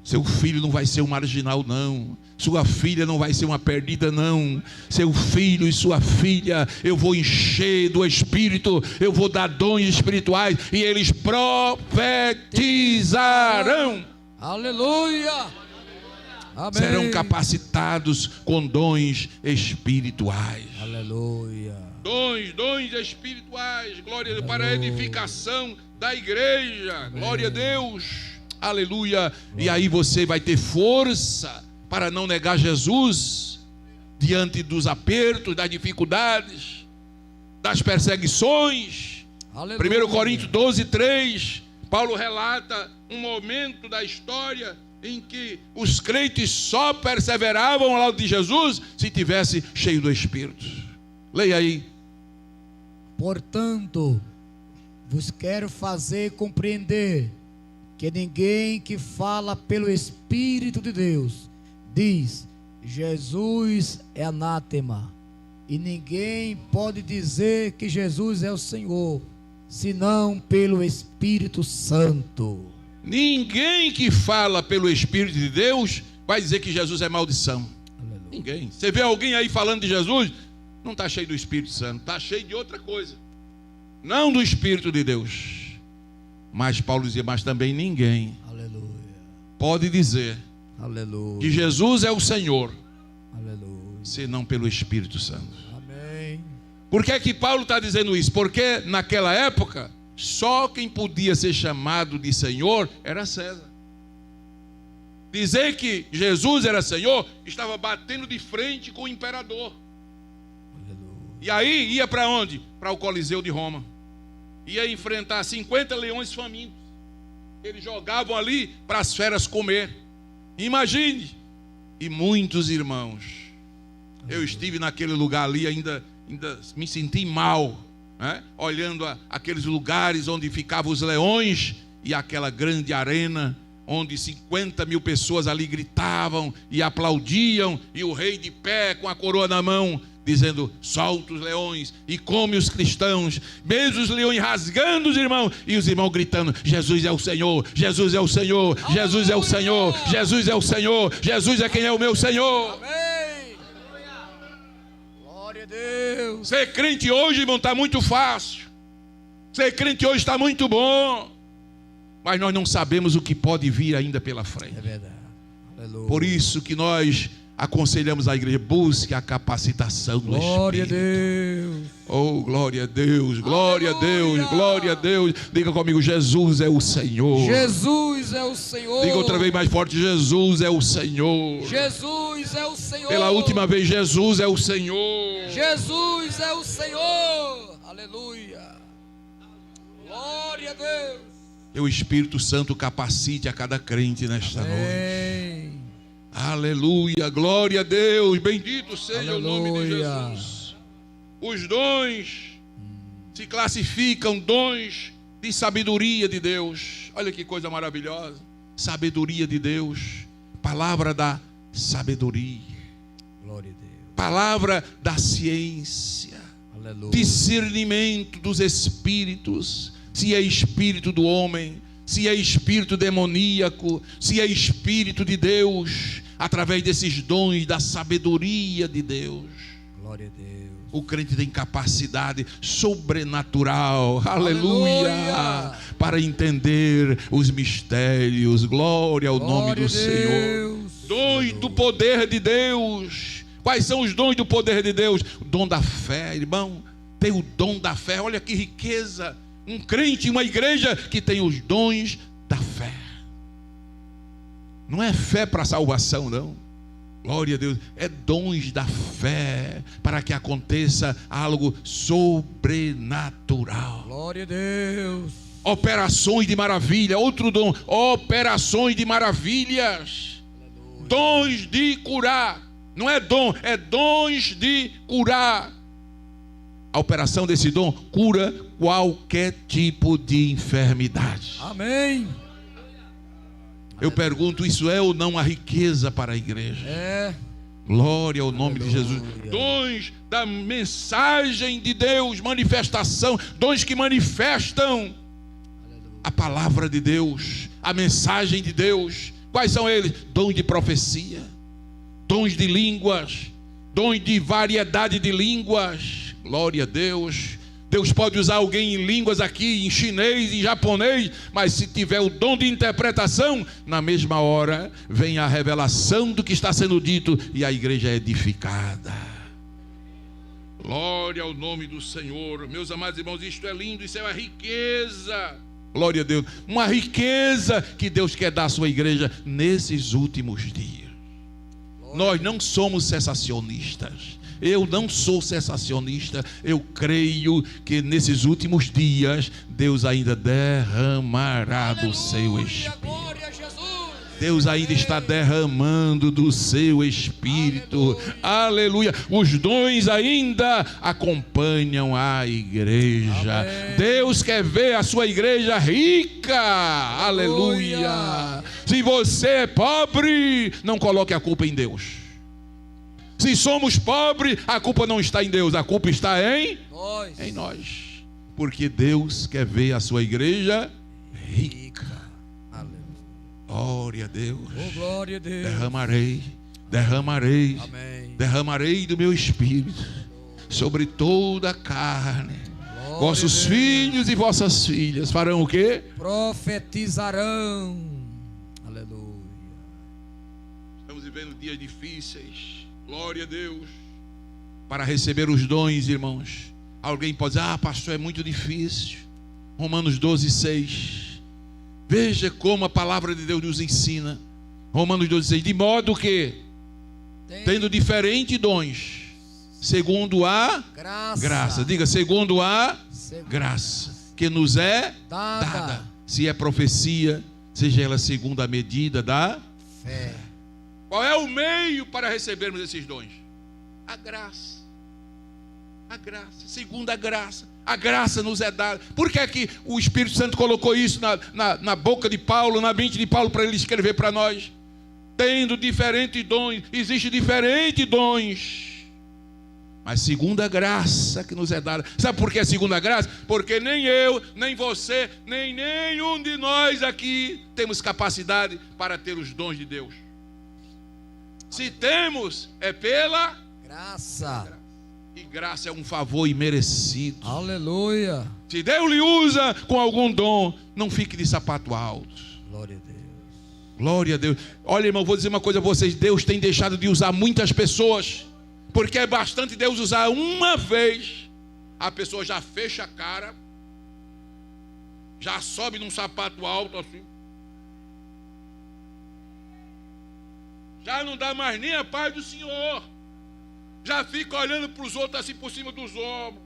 Seu filho não vai ser um marginal, não. Sua filha não vai ser uma perdida, não. Seu filho e sua filha, eu vou encher do Espírito, eu vou dar dons espirituais, e eles profetizarão. Aleluia. Amém. Serão capacitados com dons espirituais. Aleluia. Dons espirituais, glória a Deus, para a edificação da igreja. Amém. Glória a Deus, aleluia. E aí você vai ter força para não negar Jesus diante dos apertos, das dificuldades, das perseguições. Aleluia. 1 Coríntios 12:3, Paulo relata um momento da história em que os crentes só perseveravam ao lado de Jesus se tivesse cheio do Espírito. Leia aí. Portanto, vos quero fazer compreender que ninguém que fala pelo Espírito de Deus diz: Jesus é anátema. E ninguém pode dizer que Jesus é o Senhor, senão pelo Espírito Santo. Ninguém que fala pelo Espírito de Deus vai dizer que Jesus é maldição. Aleluia. Ninguém. Você vê alguém aí falando de Jesus, não está cheio do Espírito Santo, está cheio de outra coisa, não do Espírito de Deus. Mas Paulo dizia, mas também ninguém Aleluia. pode dizer Aleluia. que Jesus é o Senhor, Aleluia. senão pelo Espírito Santo. Amém. Por que é que Paulo está dizendo isso? Porque naquela época, só quem podia ser chamado de Senhor era César. Dizer que Jesus era Senhor, estava batendo de frente com o imperador. Aleluia. E aí ia para onde? Para o Coliseu de Roma. Ia enfrentar 50 leões famintos. Eles jogavam ali para as feras comer. Imagine. E muitos irmãos. Eu estive naquele lugar ali, ainda me senti mal, né? Olhando aqueles lugares onde ficavam os leões e aquela grande arena, onde 50 mil pessoas ali gritavam e aplaudiam, e o rei de pé com a coroa na mão, dizendo: solta os leões e come os cristãos, mesmo os leões rasgando os irmãos, e os irmãos gritando: Jesus é o Senhor, Jesus é o Senhor, Jesus é o Senhor, Jesus é o Senhor, Jesus é quem é o meu Senhor. Amém. Glória a Deus. Ser crente hoje, irmão, está muito fácil. Ser crente hoje está muito bom, mas nós não sabemos o que pode vir ainda pela frente. É verdade. Aleluia. Por isso que nós aconselhamos a igreja: busque a capacitação do Glória Espírito. a Deus. Oh, glória a Deus, glória a Deus, Aleluia. glória a Deus. Diga comigo: Jesus é o Senhor. Jesus é o Senhor. Diga outra vez mais forte: Jesus é o Senhor. Jesus é o Senhor. Pela última vez: Jesus é o Senhor. Jesus é o Senhor. Aleluia. Glória a Deus. Que o Espírito Santo capacite a cada crente nesta noite. Amém. Aleluia, glória a Deus. Bendito seja o nome de Aleluia. Jesus. Os dons se classificam dons de sabedoria de Deus. Olha que coisa maravilhosa. Sabedoria de Deus. Palavra da sabedoria. Glória a Deus. Palavra da ciência. Aleluia. Discernimento dos espíritos. Se é espírito do homem, se é espírito demoníaco, se é espírito de Deus, através desses dons da sabedoria de Deus. Glória a Deus. O crente tem capacidade sobrenatural, aleluia, para entender os mistérios. Glória ao nome do Senhor. Dons do poder de Deus. Quais são os dons do poder de Deus? O dom da fé, irmão. Tem o dom da fé. Olha que riqueza. Um crente, uma igreja que tem os dons da fé. Não é fé para salvação, não. Glória a Deus. É dons da fé para que aconteça algo sobrenatural. Glória a Deus. Operações de maravilha. Outro dom. Operações de maravilhas. Aleluia. Dons de curar. Não é dom, é dons de curar. A operação desse dom cura qualquer tipo de enfermidade. Amém. Eu pergunto: isso é ou não a riqueza para a igreja? É. Glória ao nome Aleluia. de Jesus. Dons da mensagem de Deus, manifestação, dons que manifestam a palavra de Deus, a mensagem de Deus. Quais são eles? Dons de profecia, dons de línguas, dons de variedade de línguas. Glória a Deus. Deus pode usar alguém em línguas aqui, em chinês, em japonês, mas se tiver o dom de interpretação, na mesma hora vem a revelação do que está sendo dito e a igreja é edificada. Glória ao nome do Senhor. Meus amados irmãos, isto é lindo, isso é uma riqueza. Glória a Deus. Uma riqueza que Deus quer dar à sua igreja nesses últimos dias. Nós não somos cessacionistas. Eu não sou sensacionista. Eu creio que nesses últimos dias Deus ainda derramará do seu Espírito. Deus ainda está derramando do seu Espírito. Aleluia. Os dons ainda acompanham a igreja. Amém. Deus quer ver a sua igreja rica. Aleluia. Se você é pobre, não coloque a culpa em Deus. Se somos pobres, a culpa não está em Deus, a culpa está em nós. Porque Deus quer ver a sua igreja rica. Glória a Deus. Oh, glória a Deus. Derramarei Amém. Derramarei do meu Espírito sobre toda a carne. Glória Vossos a Deus. filhos e vossas filhas farão o quê? Profetizarão. Aleluia. Estamos vivendo dias difíceis. Glória a Deus. Para receber os dons, irmãos. Alguém pode dizer: ah, pastor, é muito difícil. Romanos 12:6. Veja como a palavra de Deus nos ensina. Romanos 12:6. De modo que, tendo diferentes dons, segundo a graça. Diga, segundo a graça que nos é dada. Se é profecia, seja ela segundo a medida da fé. Qual é o meio para recebermos esses dons? A graça. A graça, segundo a graça. A graça nos é dada. Por que é que o Espírito Santo colocou isso na boca de Paulo, na mente de Paulo, para ele escrever para nós? Tendo diferentes dons, existem diferentes dons, mas segundo a graça que nos é dada. Sabe por que é segundo a graça? Porque nem eu, nem você, nem nenhum de nós aqui temos capacidade para ter os dons de Deus. Se temos, é pela graça. E graça é um favor imerecido. Aleluia. Se Deus lhe usa com algum dom, não fique de sapato alto. Glória a Deus. Glória a Deus. Olha, irmão, vou dizer uma coisa a vocês. Deus tem deixado de usar muitas pessoas, porque é bastante Deus usar uma vez. A pessoa já fecha a cara, já sobe num sapato alto assim, já não dá mais nem a paz do Senhor, já fica olhando para os outros assim por cima dos ombros.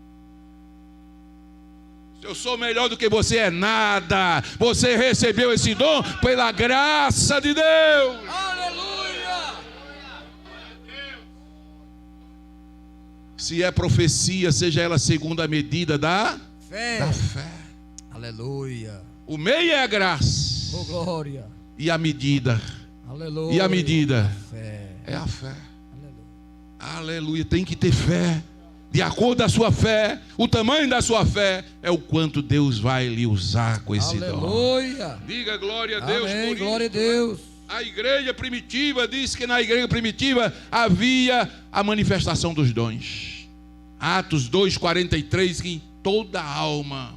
Se eu sou melhor do que você, é nada. Você recebeu esse dom pela graça de Deus. Aleluia. Se é profecia, seja ela segundo a medida da fé. Aleluia. O meio é a graça. Oh, glória. E a medida. Aleluia. E a medida Fé. é a fé. Aleluia, tem que ter fé. De acordo com a sua fé, o tamanho da sua fé é o quanto Deus vai lhe usar com esse dom. Aleluia. Diga glória a Deus. Amém, por glória isso. A Deus. A igreja primitiva diz que na igreja primitiva havia a manifestação dos dons. Atos 2:43, que em toda alma,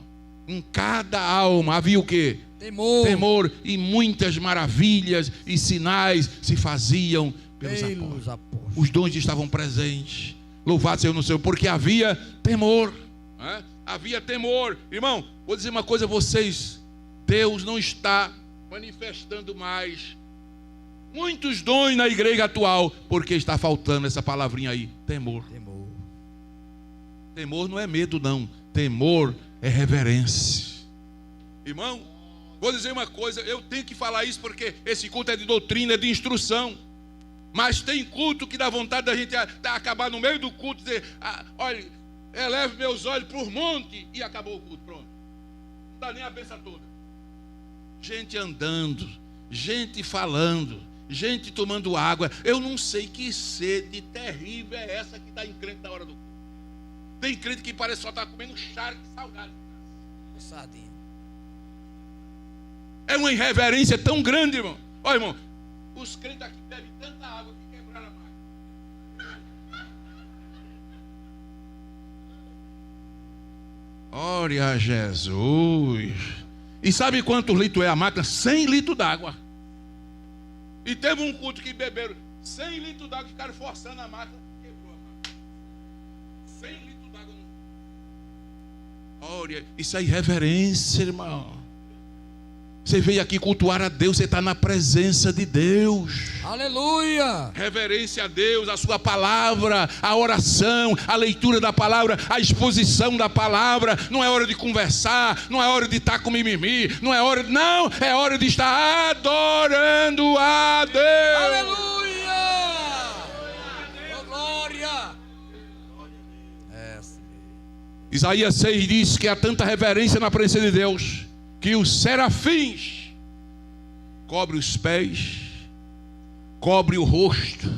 em cada alma havia o quê? Temor, e muitas maravilhas e sinais se faziam pelos apóstolos. Os dons estavam presentes. Louvado seja o Senhor, porque havia temor. Né? Havia temor. Irmão, vou dizer uma coisa a vocês. Deus não está manifestando mais muitos dons na igreja atual, porque está faltando essa palavrinha aí, temor. Temor não é medo, não. Temor é reverência. Irmão, vou dizer uma coisa, eu tenho que falar isso porque esse culto é de doutrina, é de instrução. Mas tem culto que dá vontade da gente acabar no meio do culto e dizer: olha, eleve meus olhos para o monte, e acabou o culto, pronto. Não dá nem a benção toda. Gente andando, gente falando, gente tomando água. Eu não sei que sede terrível é essa que dá em crente na hora do culto. Tem crente que parece só estar comendo charque salgado. É uma irreverência tão grande, irmão. Olha, irmão, os crentes aqui bebem tanta água que quebraram a máquina. Glória a Jesus. E sabe quantos litros é a máquina? 100 litros d'água. E teve um culto que beberam 100 litros d'água e ficaram forçando a máquina. Quebrou a máquina. 100 litros d'água. Glória. Isso é irreverência, irmão. Você veio aqui cultuar a Deus, você está na presença de Deus. Aleluia. Reverência a Deus, a sua palavra, a oração, a leitura da palavra, a exposição da palavra. Não é hora de conversar, não é hora de estar com mimimi, não é hora de estar adorando a Deus. Aleluia. Oh, glória. Isaías 6 diz que há tanta reverência na presença de Deus que os serafins cobrem os pés, cobrem o rosto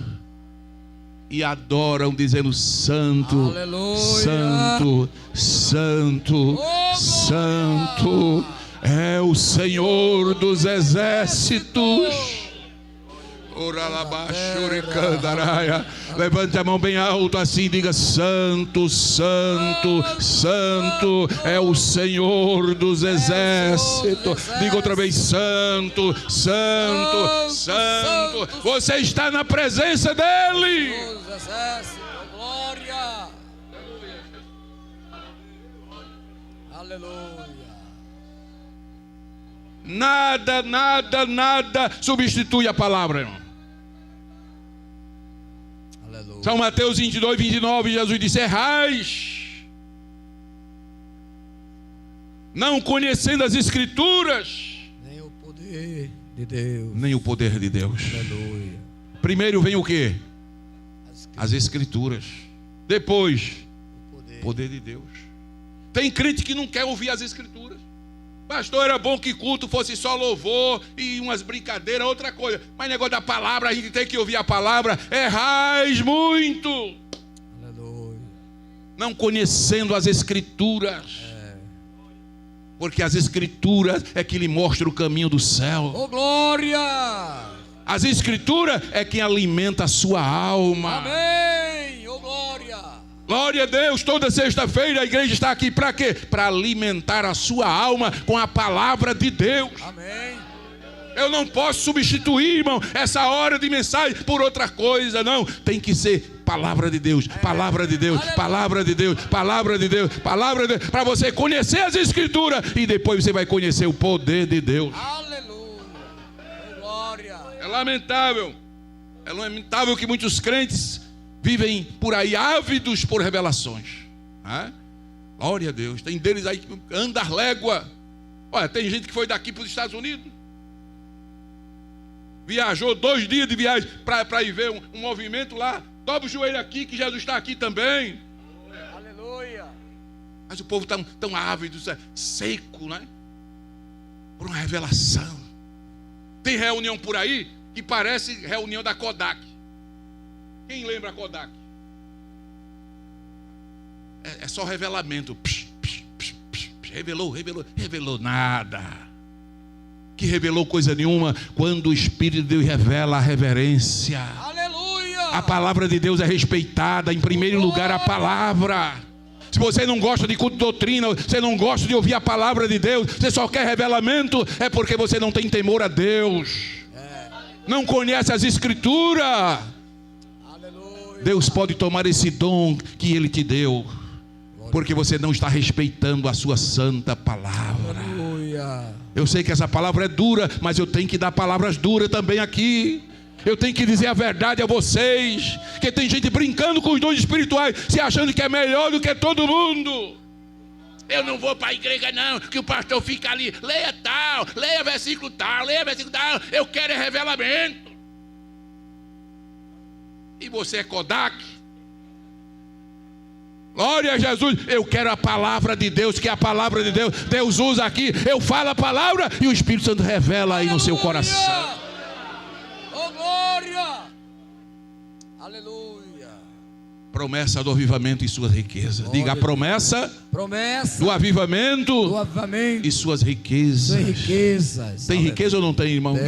e adoram, dizendo: Santo, aleluia, Santo, Santo, oh, Santo é o Senhor dos exércitos. Levante a mão bem alto assim, diga: Santo, Santo, Santo é o Senhor dos exércitos. Diga outra vez: Santo, Santo, Santo. Você está na presença dele. Glória. Aleluia. Nada, nada, nada substitui a palavra, irmão. Aleluia. São Mateus 22, 29, Jesus disse: errais, não conhecendo as Escrituras, nem o poder de Deus. Nem o poder de Deus. Aleluia. Primeiro vem o quê? As Escrituras. Depois, o poder de Deus. Tem crente que não quer ouvir as Escrituras. Pastor, era bom que culto fosse só louvor e umas brincadeiras, outra coisa. Mas negócio da palavra, a gente tem que ouvir a palavra. Errais muito. Aleluia. Não conhecendo as Escrituras. Porque as Escrituras é que lhe mostra o caminho do céu. Oh, glória. As Escrituras é quem alimenta a sua alma. Amém. Oh, glória. Glória a Deus. Toda sexta-feira a igreja está aqui para quê? Para alimentar a sua alma com a palavra de Deus. Amém. Eu não posso substituir, irmão, essa hora de mensagem por outra coisa, não. Tem que ser palavra de Deus, palavra de Deus, palavra de Deus, palavra de Deus, palavra de Deus, para você conhecer as Escrituras e depois você vai conhecer o poder de Deus. Aleluia. Glória. É lamentável que muitos crentes vivem por aí ávidos por revelações. Glória a Deus. Tem deles aí que anda a légua. Olha, tem gente que foi daqui para os Estados Unidos, viajou 2 dias de viagem para ir ver um movimento lá. Dobra o joelho aqui que Jesus está aqui também. Aleluia. Mas o povo tão ávido, seco, né? Por uma revelação. Tem reunião por aí que parece reunião da Kodak. Quem lembra a Kodak? É só revelamento. Revelou nada. Que revelou coisa nenhuma. Quando o Espírito de Deus revela a reverência. Aleluia. A palavra de Deus é respeitada. Em primeiro lugar, a palavra. Se você não gosta de culto de doutrina, você não gosta de ouvir a palavra de Deus, você só quer revelamento, é porque você não tem temor a Deus. Não conhece as Escrituras. Deus pode tomar esse dom que Ele te deu, porque você não está respeitando a sua santa palavra. Aleluia. Eu sei que essa palavra é dura, mas eu tenho que dar palavras duras também aqui. Eu tenho que dizer a verdade a vocês, que tem gente brincando com os dons espirituais, se achando que é melhor do que todo mundo. Eu não vou para a igreja não, que o pastor fica ali, leia tal, leia versículo tal, leia versículo tal. Eu quero é revelamento. E você é Kodak? Glória a Jesus. Eu quero a palavra de Deus, que é a palavra de Deus. Deus usa aqui, eu falo a palavra e o Espírito Santo revela aí no seu coração. Oh, glória. Aleluia. Promessa do avivamento e suas riquezas. Diga: a promessa do avivamento e suas riquezas. Tem riqueza ou não tem, irmãos?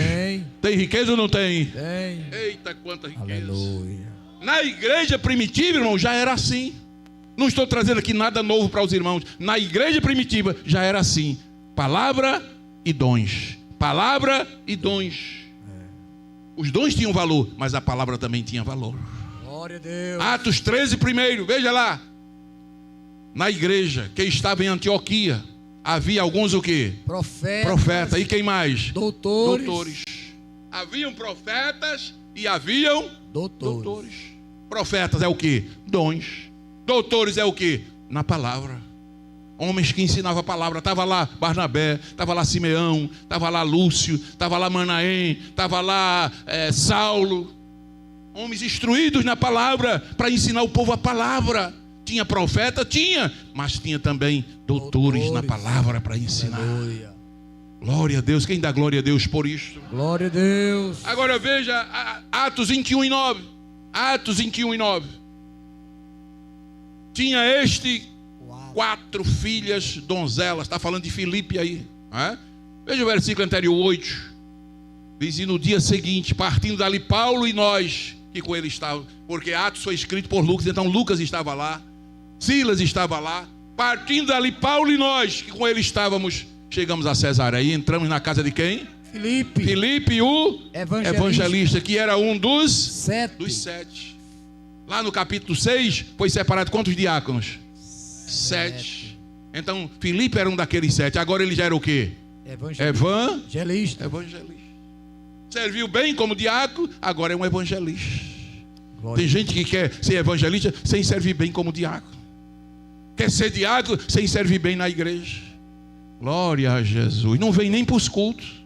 Tem riqueza ou não tem? Tem. Eita, quanta riqueza. Aleluia. Na igreja primitiva, irmão, já era assim. Não estou trazendo aqui nada novo para os irmãos. Na igreja primitiva já era assim. Palavra e dons. Palavra e dons. Os dons tinham valor, mas a palavra também tinha valor. Glória a Deus. Atos 13 primeiro, veja lá. Na igreja que estava em Antioquia, havia alguns o quê? Profeta. E quem mais? Doutores. Haviam profetas e haviam Doutores. Profetas é o quê? Dons. Doutores é o quê? Na palavra. Homens que ensinavam a palavra. Estava lá Barnabé, estava lá Simeão, estava lá Lúcio, estava lá Manaém, estava lá Saulo. Homens instruídos na palavra para ensinar o povo a palavra. Tinha profeta? Tinha. Mas tinha também doutores na palavra para ensinar. Aleluia. Glória a Deus. Quem dá glória a Deus por isto? Glória a Deus. Agora veja Atos 21:9. Atos 21:9. Tinha 4 filhas donzelas. Está falando de Filipe aí. Veja o versículo anterior, 8. Diz: e no dia seguinte, partindo dali Paulo e nós, que com ele estavam, porque Atos foi escrito por Lucas, então Lucas estava lá, Silas estava lá. Partindo dali Paulo e nós, que com ele estávamos, chegamos a Cesareia e entramos na casa de quem? Filipe, o evangelista, que era um dos 7. Lá no capítulo 6, foi separado quantos diáconos? 7. Então, Filipe era um daqueles 7. Agora ele já era o quê? Evangelista. Serviu bem como diácono, agora é um evangelista. Glória. Tem gente que quer ser evangelista sem servir bem como diácono. Quer ser diácono sem servir bem na igreja. Glória a Jesus. Não vem nem para os cultos.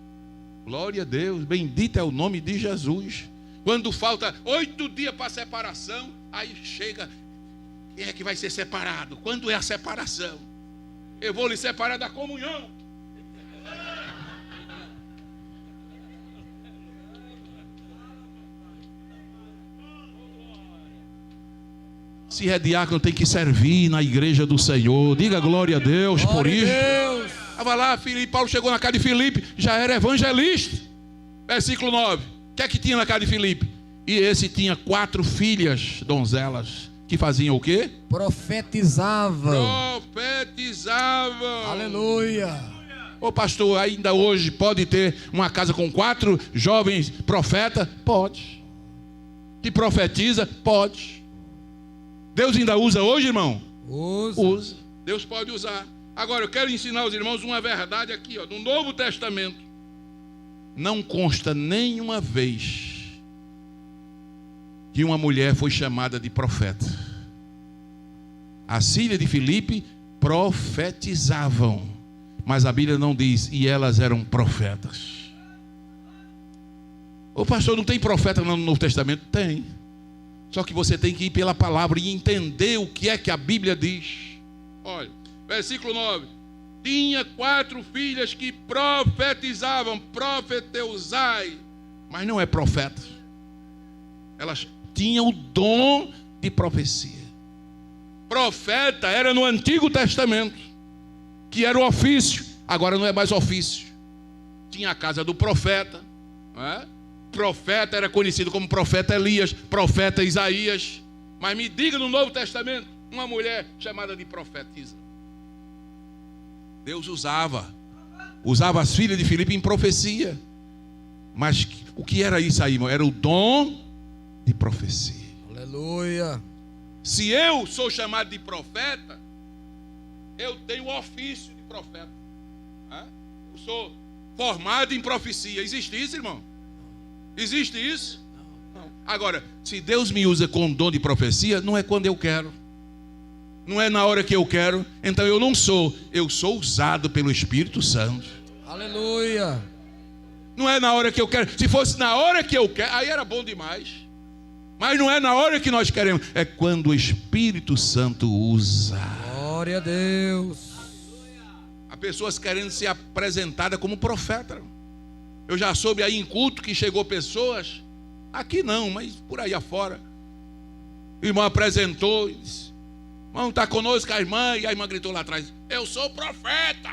Glória a Deus. Bendito é o nome de Jesus. Quando falta 8 dias para a separação, aí chega. Quem é que vai ser separado? Quando é a separação? Eu vou lhe separar da comunhão. Se é diácono, tem que servir na igreja do Senhor. Diga glória a Deus por isso. Estava lá, Paulo chegou na casa de Filipe, já era evangelista. Versículo 9. O que é que tinha na casa de Filipe? E esse tinha 4 filhas donzelas, que faziam o quê? Profetizavam. Aleluia. Ô pastor, ainda hoje pode ter uma casa com 4 jovens profetas? Pode. Que profetiza? Pode. Deus ainda usa hoje, irmão? Usa. Deus pode usar. Agora eu quero ensinar aos irmãos uma verdade aqui, no Novo Testamento. Não consta nenhuma vez que uma mulher foi chamada de profeta. As filhas de Filipe profetizavam, mas a Bíblia não diz, e elas eram profetas. Ô pastor, não tem profeta no Novo Testamento? Tem. Só que você tem que ir pela palavra e entender o que é que a Bíblia diz. Olha, versículo 9. Tinha 4 filhas que profetizavam, profeteusai, mas não é profeta. Elas tinham o dom de profecia. Profeta era no Antigo Testamento, que era o ofício, agora não é mais ofício. Tinha a casa do profeta, não é? Profeta era conhecido como profeta Elias, profeta Isaías. Mas me diga no Novo Testamento uma mulher chamada de profetisa. Deus usava as filhas de Filipe em profecia. Mas o que era isso aí, irmão? Era o dom de profecia. Aleluia. Se eu sou chamado de profeta, eu tenho o ofício de profeta. Eu sou formado em profecia. Existe isso, irmão? Existe isso? Não. Agora, se Deus me usa com dom de profecia, não é quando eu quero, não é na hora que eu quero, então eu não sou, eu sou usado pelo Espírito Santo. Aleluia. Não é na hora que eu quero. Se fosse na hora que eu quero, aí era bom demais. Mas não é na hora que nós queremos, é quando o Espírito Santo usa. Glória a Deus. Há pessoas querendo ser apresentadas como profeta. Eu já soube aí em culto que chegou pessoas, aqui não, mas por aí afora. O irmão apresentou e disse: irmão, está conosco a irmã, e a irmã gritou lá atrás: eu sou profeta.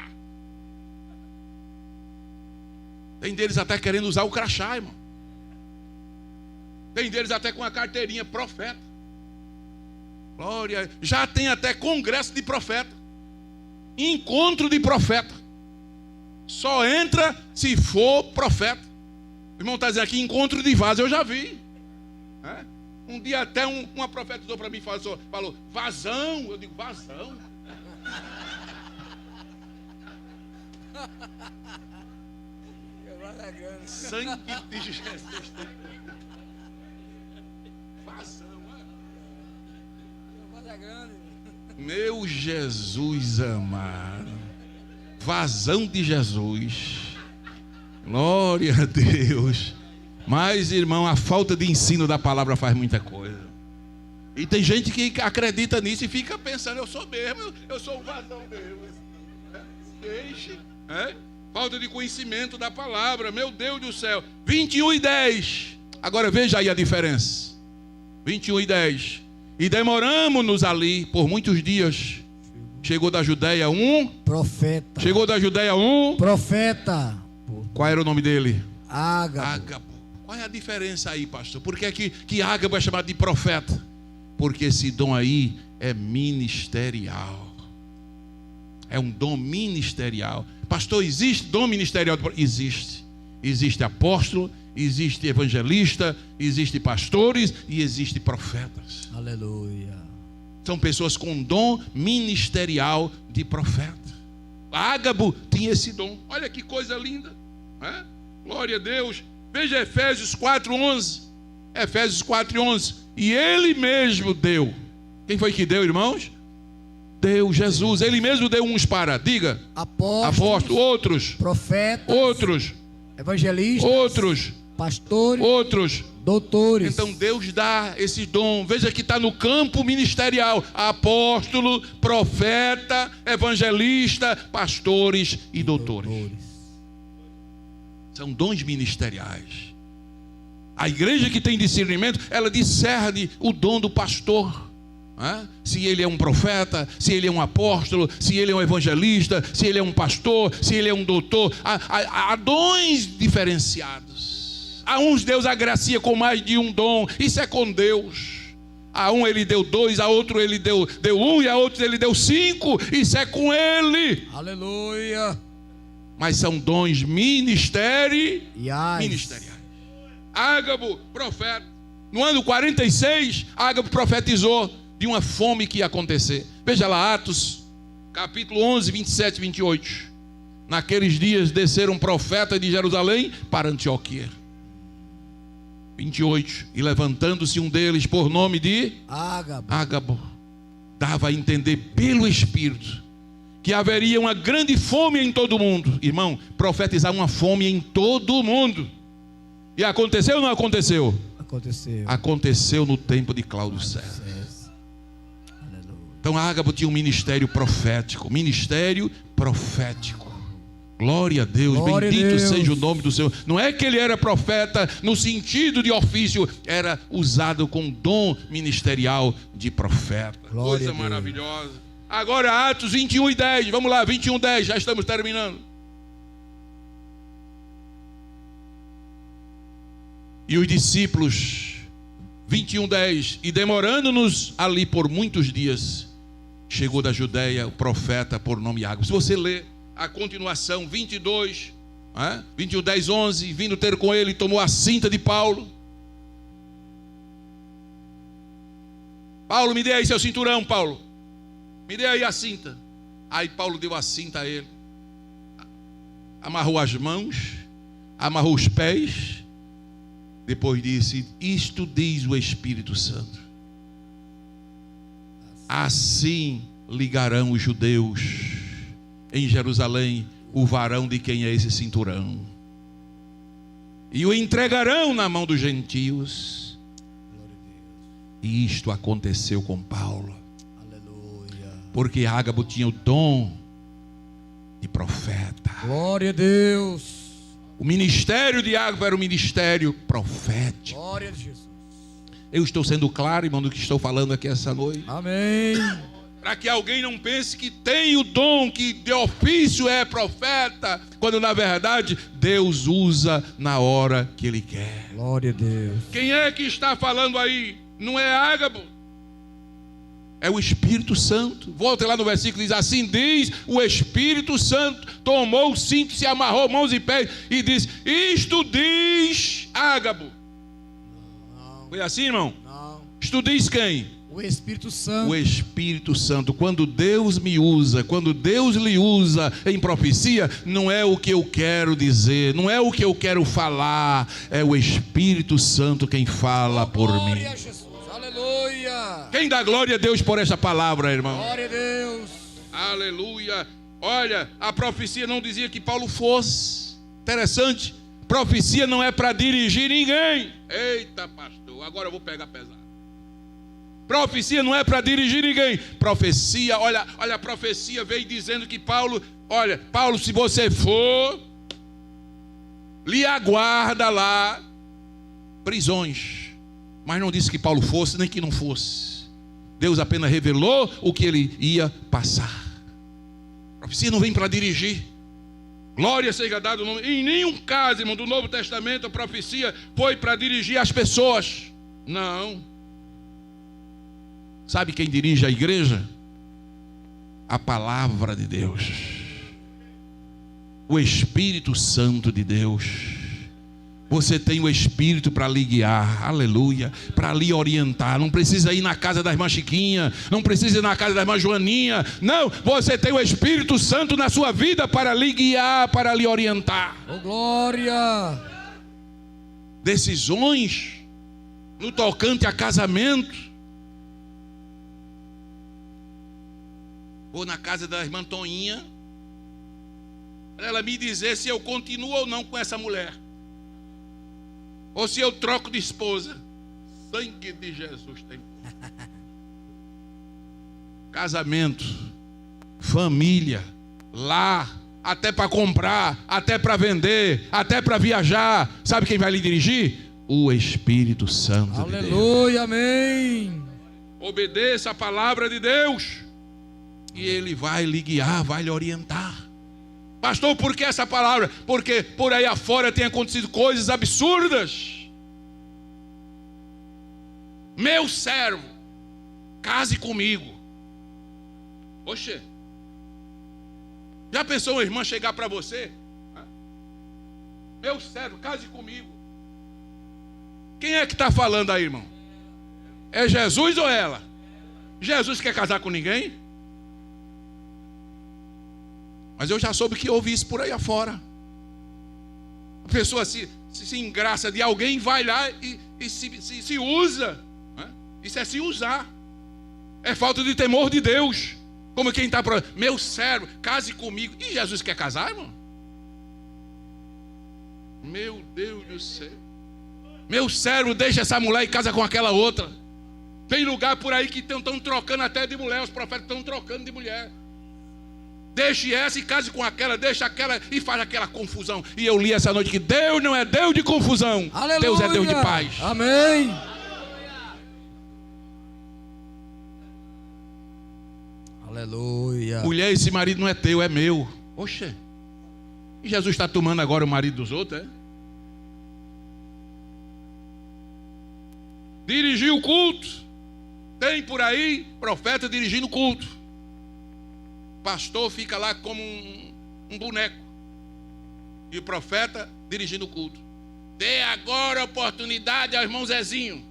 Tem deles até querendo usar o crachá, irmão. Tem deles até com a carteirinha profeta. Glória. Já tem até congresso de profeta, encontro de profeta. Só entra se for profeta. O irmão está dizendo aqui, encontro de vaso, eu já vi. Um dia até uma profetizou para mim e falou, vazão. Eu digo, vazão? Sangue de Jesus. Meu Jesus amado. Vazão de Jesus. Glória a Deus. Mas, irmão, a falta de ensino da palavra faz muita coisa. E tem gente que acredita nisso e fica pensando, eu sou mesmo, eu sou o vazão mesmo. Deixe, falta de conhecimento da palavra, meu Deus do céu. 21:10. Agora veja aí a diferença. 21:10. E demoramos-nos ali por muitos dias. Chegou da Judeia um profeta. Chegou da Judeia um profeta. Qual era o nome dele? Ágabo. Qual é a diferença aí, pastor? Por que que Ágabo é chamado de profeta? Porque esse dom aí é ministerial. É um dom ministerial. Pastor, existe dom ministerial? Existe. Existe apóstolo, existe evangelista, existe pastores e existe profetas. Aleluia. São pessoas com dom ministerial de profeta. Ágabo tinha esse dom. Olha que coisa linda. Glória a Deus. Veja Efésios 4:11. Efésios 4:11. E ele mesmo deu. Quem foi que deu, irmãos? Deu Jesus. Ele mesmo deu uns para, diga, apóstolos, outros, profetas, outros, evangelistas, outros, pastores, outros, doutores. Então Deus dá esse dom. Veja que está no campo ministerial: apóstolo, profeta, evangelista, pastores e doutores. São dons ministeriais. A igreja que tem discernimento, ela discerne o dom do pastor. Se ele é um profeta, se ele é um apóstolo, se ele é um evangelista, se ele é um pastor, se ele é um doutor. Há dons diferenciados. A uns Deus agracia com mais de um dom. Isso é com Deus. A um ele deu 2, a outro ele deu 1 e a outro ele deu 5. Isso é com ele. Aleluia. Mas são dons ministeriais. Ágabo, profeta. No ano 46, Ágabo profetizou de uma fome que ia acontecer. Veja lá, Atos, capítulo 11, 27 e 28. Naqueles dias desceram um profeta de Jerusalém para Antioquia. 28. E levantando-se um deles por nome de Ágabo, dava a entender pelo Espírito que haveria uma grande fome em todo o mundo. Irmão, profetizar uma fome em todo o mundo. E aconteceu ou não aconteceu? Aconteceu no tempo de Cláudio César. Então Ágabo tinha um ministério profético. Glória a Deus, bendito seja o nome do Senhor. Não é que ele era profeta no sentido de ofício, era usado com dom ministerial de profeta. Coisa maravilhosa. Agora Atos 21:10, vamos lá, 21:10, já estamos terminando. E os discípulos, 21:10, e demorando-nos ali por muitos dias, chegou da Judeia o profeta por nome Ágabo. Se você ler a continuação, 22, 21:10-11, vindo ter com ele, tomou a cinta de Paulo. Paulo, me dê aí seu cinturão, Paulo. Me dê aí a cinta. Aí Paulo deu a cinta a ele. Amarrou as mãos, amarrou os pés. Depois disse: isto diz o Espírito Santo. Assim ligarão os judeus em Jerusalém o varão de quem é esse cinturão, e o entregarão na mão dos gentios. E isto aconteceu com Paulo. Aleluia. Porque Ágabo tinha o dom de profeta. Glória a Deus. O ministério de Ágabo era um ministério profético. Glória a Jesus. Eu estou sendo claro, irmão, do que estou falando aqui essa noite? Amém. Para que alguém não pense que tem o dom, que de ofício é profeta, quando na verdade Deus usa na hora que Ele quer. Glória a Deus. Quem é que está falando aí? Não é Ágabo, é o Espírito Santo. Volta lá no versículo, diz: assim diz o Espírito Santo, tomou o cinto, se amarrou mãos e pés e diz: isto diz Ágabo. Não. Foi assim, irmão? Não. Isto diz quem? O O Espírito Santo. O Espírito Santo. Quando Deus me usa, quando Deus lhe usa em profecia, não é o que eu quero dizer, não é o que eu quero falar, é o Espírito Santo quem fala por mim. Glória a Jesus. Aleluia. Quem dá glória a Deus por essa palavra, irmão? Glória a Deus. Aleluia. Olha, a profecia não dizia que Paulo fosse. Interessante. Profecia não é para dirigir ninguém. Eita, pastor, agora eu vou pegar pesado. Profecia não é para dirigir ninguém. Profecia, olha, a profecia veio dizendo que Paulo, se você for, lhe aguarda lá prisões. Mas não disse que Paulo fosse, nem que não fosse. Deus apenas revelou o que ele ia passar. Profecia não vem para dirigir. Glória seja dado o nome. Em nenhum caso, irmão, do Novo Testamento, a profecia foi para dirigir as pessoas. Não. Sabe quem dirige a igreja? A palavra de Deus. O Espírito Santo de Deus. Você tem o Espírito para lhe guiar, aleluia, para lhe orientar. Não precisa ir na casa da irmã Chiquinha, não precisa ir na casa da irmã Joaninha. Não, você tem o Espírito Santo na sua vida para lhe guiar, para lhe orientar. Oh, glória! Decisões no tocante a casamento. Vou na casa da irmã Toninha para ela me dizer se eu continuo ou não com essa mulher. Ou se eu troco de esposa. Sangue de Jesus tem poder. Casamento, família, lar, até para comprar, até para vender, até para viajar. Sabe quem vai lhe dirigir? O Espírito Santo. Aleluia, amém. Obedeça a palavra de Deus e Ele vai lhe guiar, vai lhe orientar. Pastor, por que essa palavra? Porque por aí afora tem acontecido coisas absurdas. Meu servo, case comigo. Oxe, já pensou uma irmã chegar para você? Meu servo, case comigo. Quem é que está falando aí, irmão? É Jesus ou ela? Jesus quer casar com ninguém? Mas eu já soube que houve isso por aí afora. A pessoa se engraça de alguém, vai lá e se usa. Né? Isso é se usar. É falta de temor de Deus. Como quem está falando, meu servo, case comigo. E Jesus quer casar, irmão? Meu Deus do céu. Meu servo, deixa essa mulher e casa com aquela outra. Tem lugar por aí que estão trocando até de mulher. Os profetas estão trocando de mulher. Deixe essa e case com aquela, deixa aquela e faz aquela confusão. E eu li essa noite que Deus não é Deus de confusão. Aleluia. Deus é Deus de paz. Amém. Aleluia. Mulher, esse marido não é teu, é meu. Oxe. E Jesus está tomando agora o marido dos outros, é? Dirigir o culto. Tem por aí profeta dirigindo o culto. Pastor fica lá como um boneco. E o profeta dirigindo o culto. Dê agora oportunidade ao irmão Zezinho.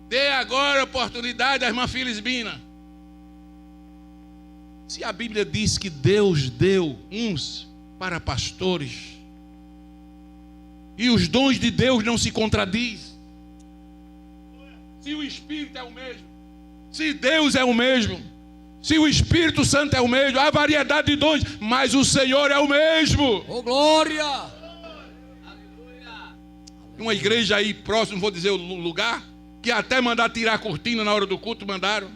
Dê agora oportunidade à irmã Filisbina. Se a Bíblia diz que Deus deu uns para pastores, e os dons de Deus não se contradizem, se o Espírito é o mesmo, se Deus é o mesmo, se o Espírito Santo é o mesmo, há variedade de dons, mas o Senhor é o mesmo. Oh, glória! Uma igreja aí próximo, não vou dizer o lugar, que até mandar tirar a cortina na hora do culto, mandaram.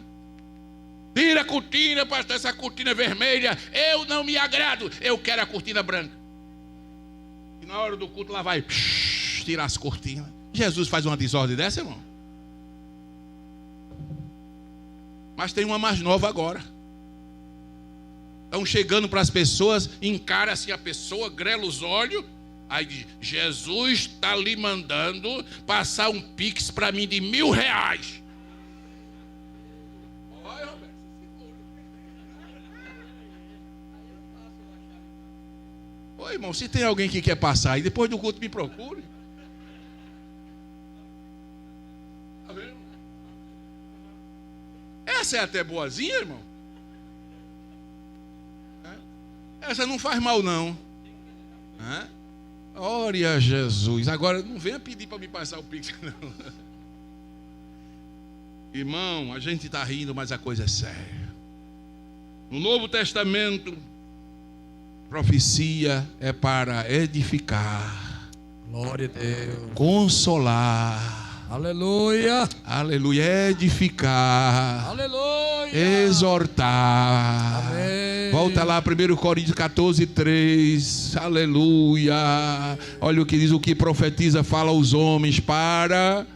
Tira a cortina, pastor, essa cortina vermelha, eu não me agrado, eu quero a cortina branca. E na hora do culto lá vai tirar as cortinas. Jesus faz uma desordem dessa, irmão? Mas tem uma mais nova agora. Estão chegando para as pessoas, encara assim a pessoa, grela os olhos, aí diz, Jesus está lhe mandando passar um pix para mim de R$1.000. Olha, Roberto, oi, irmão, se tem alguém que quer passar aí, depois do culto me procure. Tá vendo? Essa é até boazinha, irmão. Essa não faz mal, não. Ore a Jesus. Agora, não venha pedir para me passar o Pix, não. Irmão, a gente está rindo, mas a coisa é séria. No Novo Testamento, profecia é para edificar. Glória a Deus. Consolar. Aleluia. Aleluia. Edificar. Aleluia. Exortar. Amém. Volta lá, 1 Coríntios 14, 3. Aleluia. Olha o que diz: o que profetiza fala aos homens para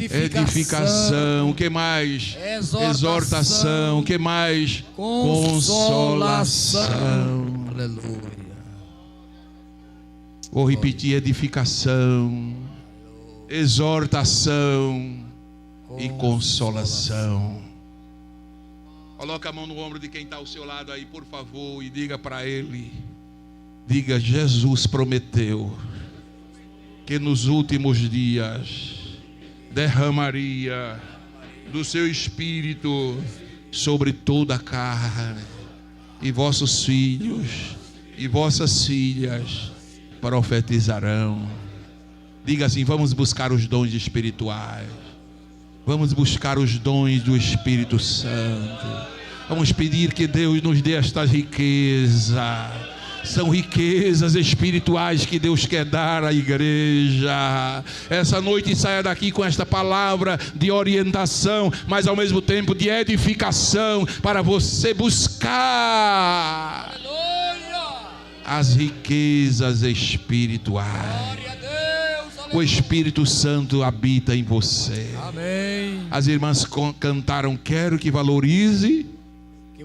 edificação. O que mais? Exortação. O que mais? Consolação. Aleluia. Vou repetir: edificação, exortação e consolação. Coloca a mão no ombro de quem está ao seu lado aí, por favor, e diga para ele. Diga: Jesus prometeu que nos últimos dias derramaria do seu Espírito sobre toda a carne, e vossos filhos e vossas filhas profetizarão. Diga assim: vamos buscar os dons espirituais. Vamos buscar os dons do Espírito Santo. Vamos pedir que Deus nos dê estas riquezas. São riquezas espirituais que Deus quer dar à igreja. Essa noite saia daqui com esta palavra de orientação, mas ao mesmo tempo de edificação, para você buscar as riquezas espirituais. O Espírito Santo habita em você. Amém. As irmãs cantaram: quero que valorize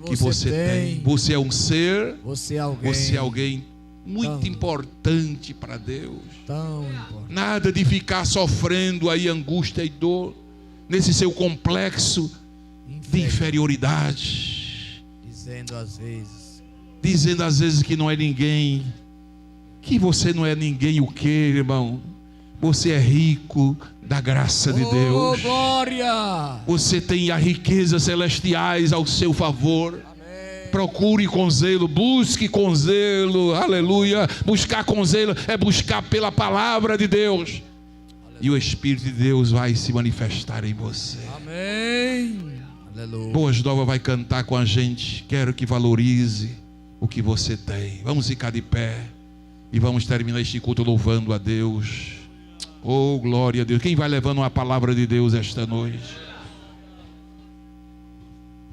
que você tem. Você é um ser. Você é alguém muito importante para Deus. Tão importante. Nada de ficar sofrendo aí angústia e dor nesse seu complexo de inferioridade, dizendo às vezes que não é ninguém, que você não é ninguém. O que, irmão? Você é rico da graça de Deus. Glória! Você tem as riquezas celestiais ao seu favor. Amém. Procure com zelo, busque com zelo. Aleluia. Buscar com zelo é buscar pela palavra de Deus. Aleluia. E o Espírito de Deus vai se manifestar em você. Amém. Aleluia. Boas Novas vai cantar com a gente. Quero que valorize o que você tem. Vamos ficar de pé e vamos terminar este culto louvando a Deus. Oh, glória a Deus. Quem vai levando uma palavra de Deus esta noite?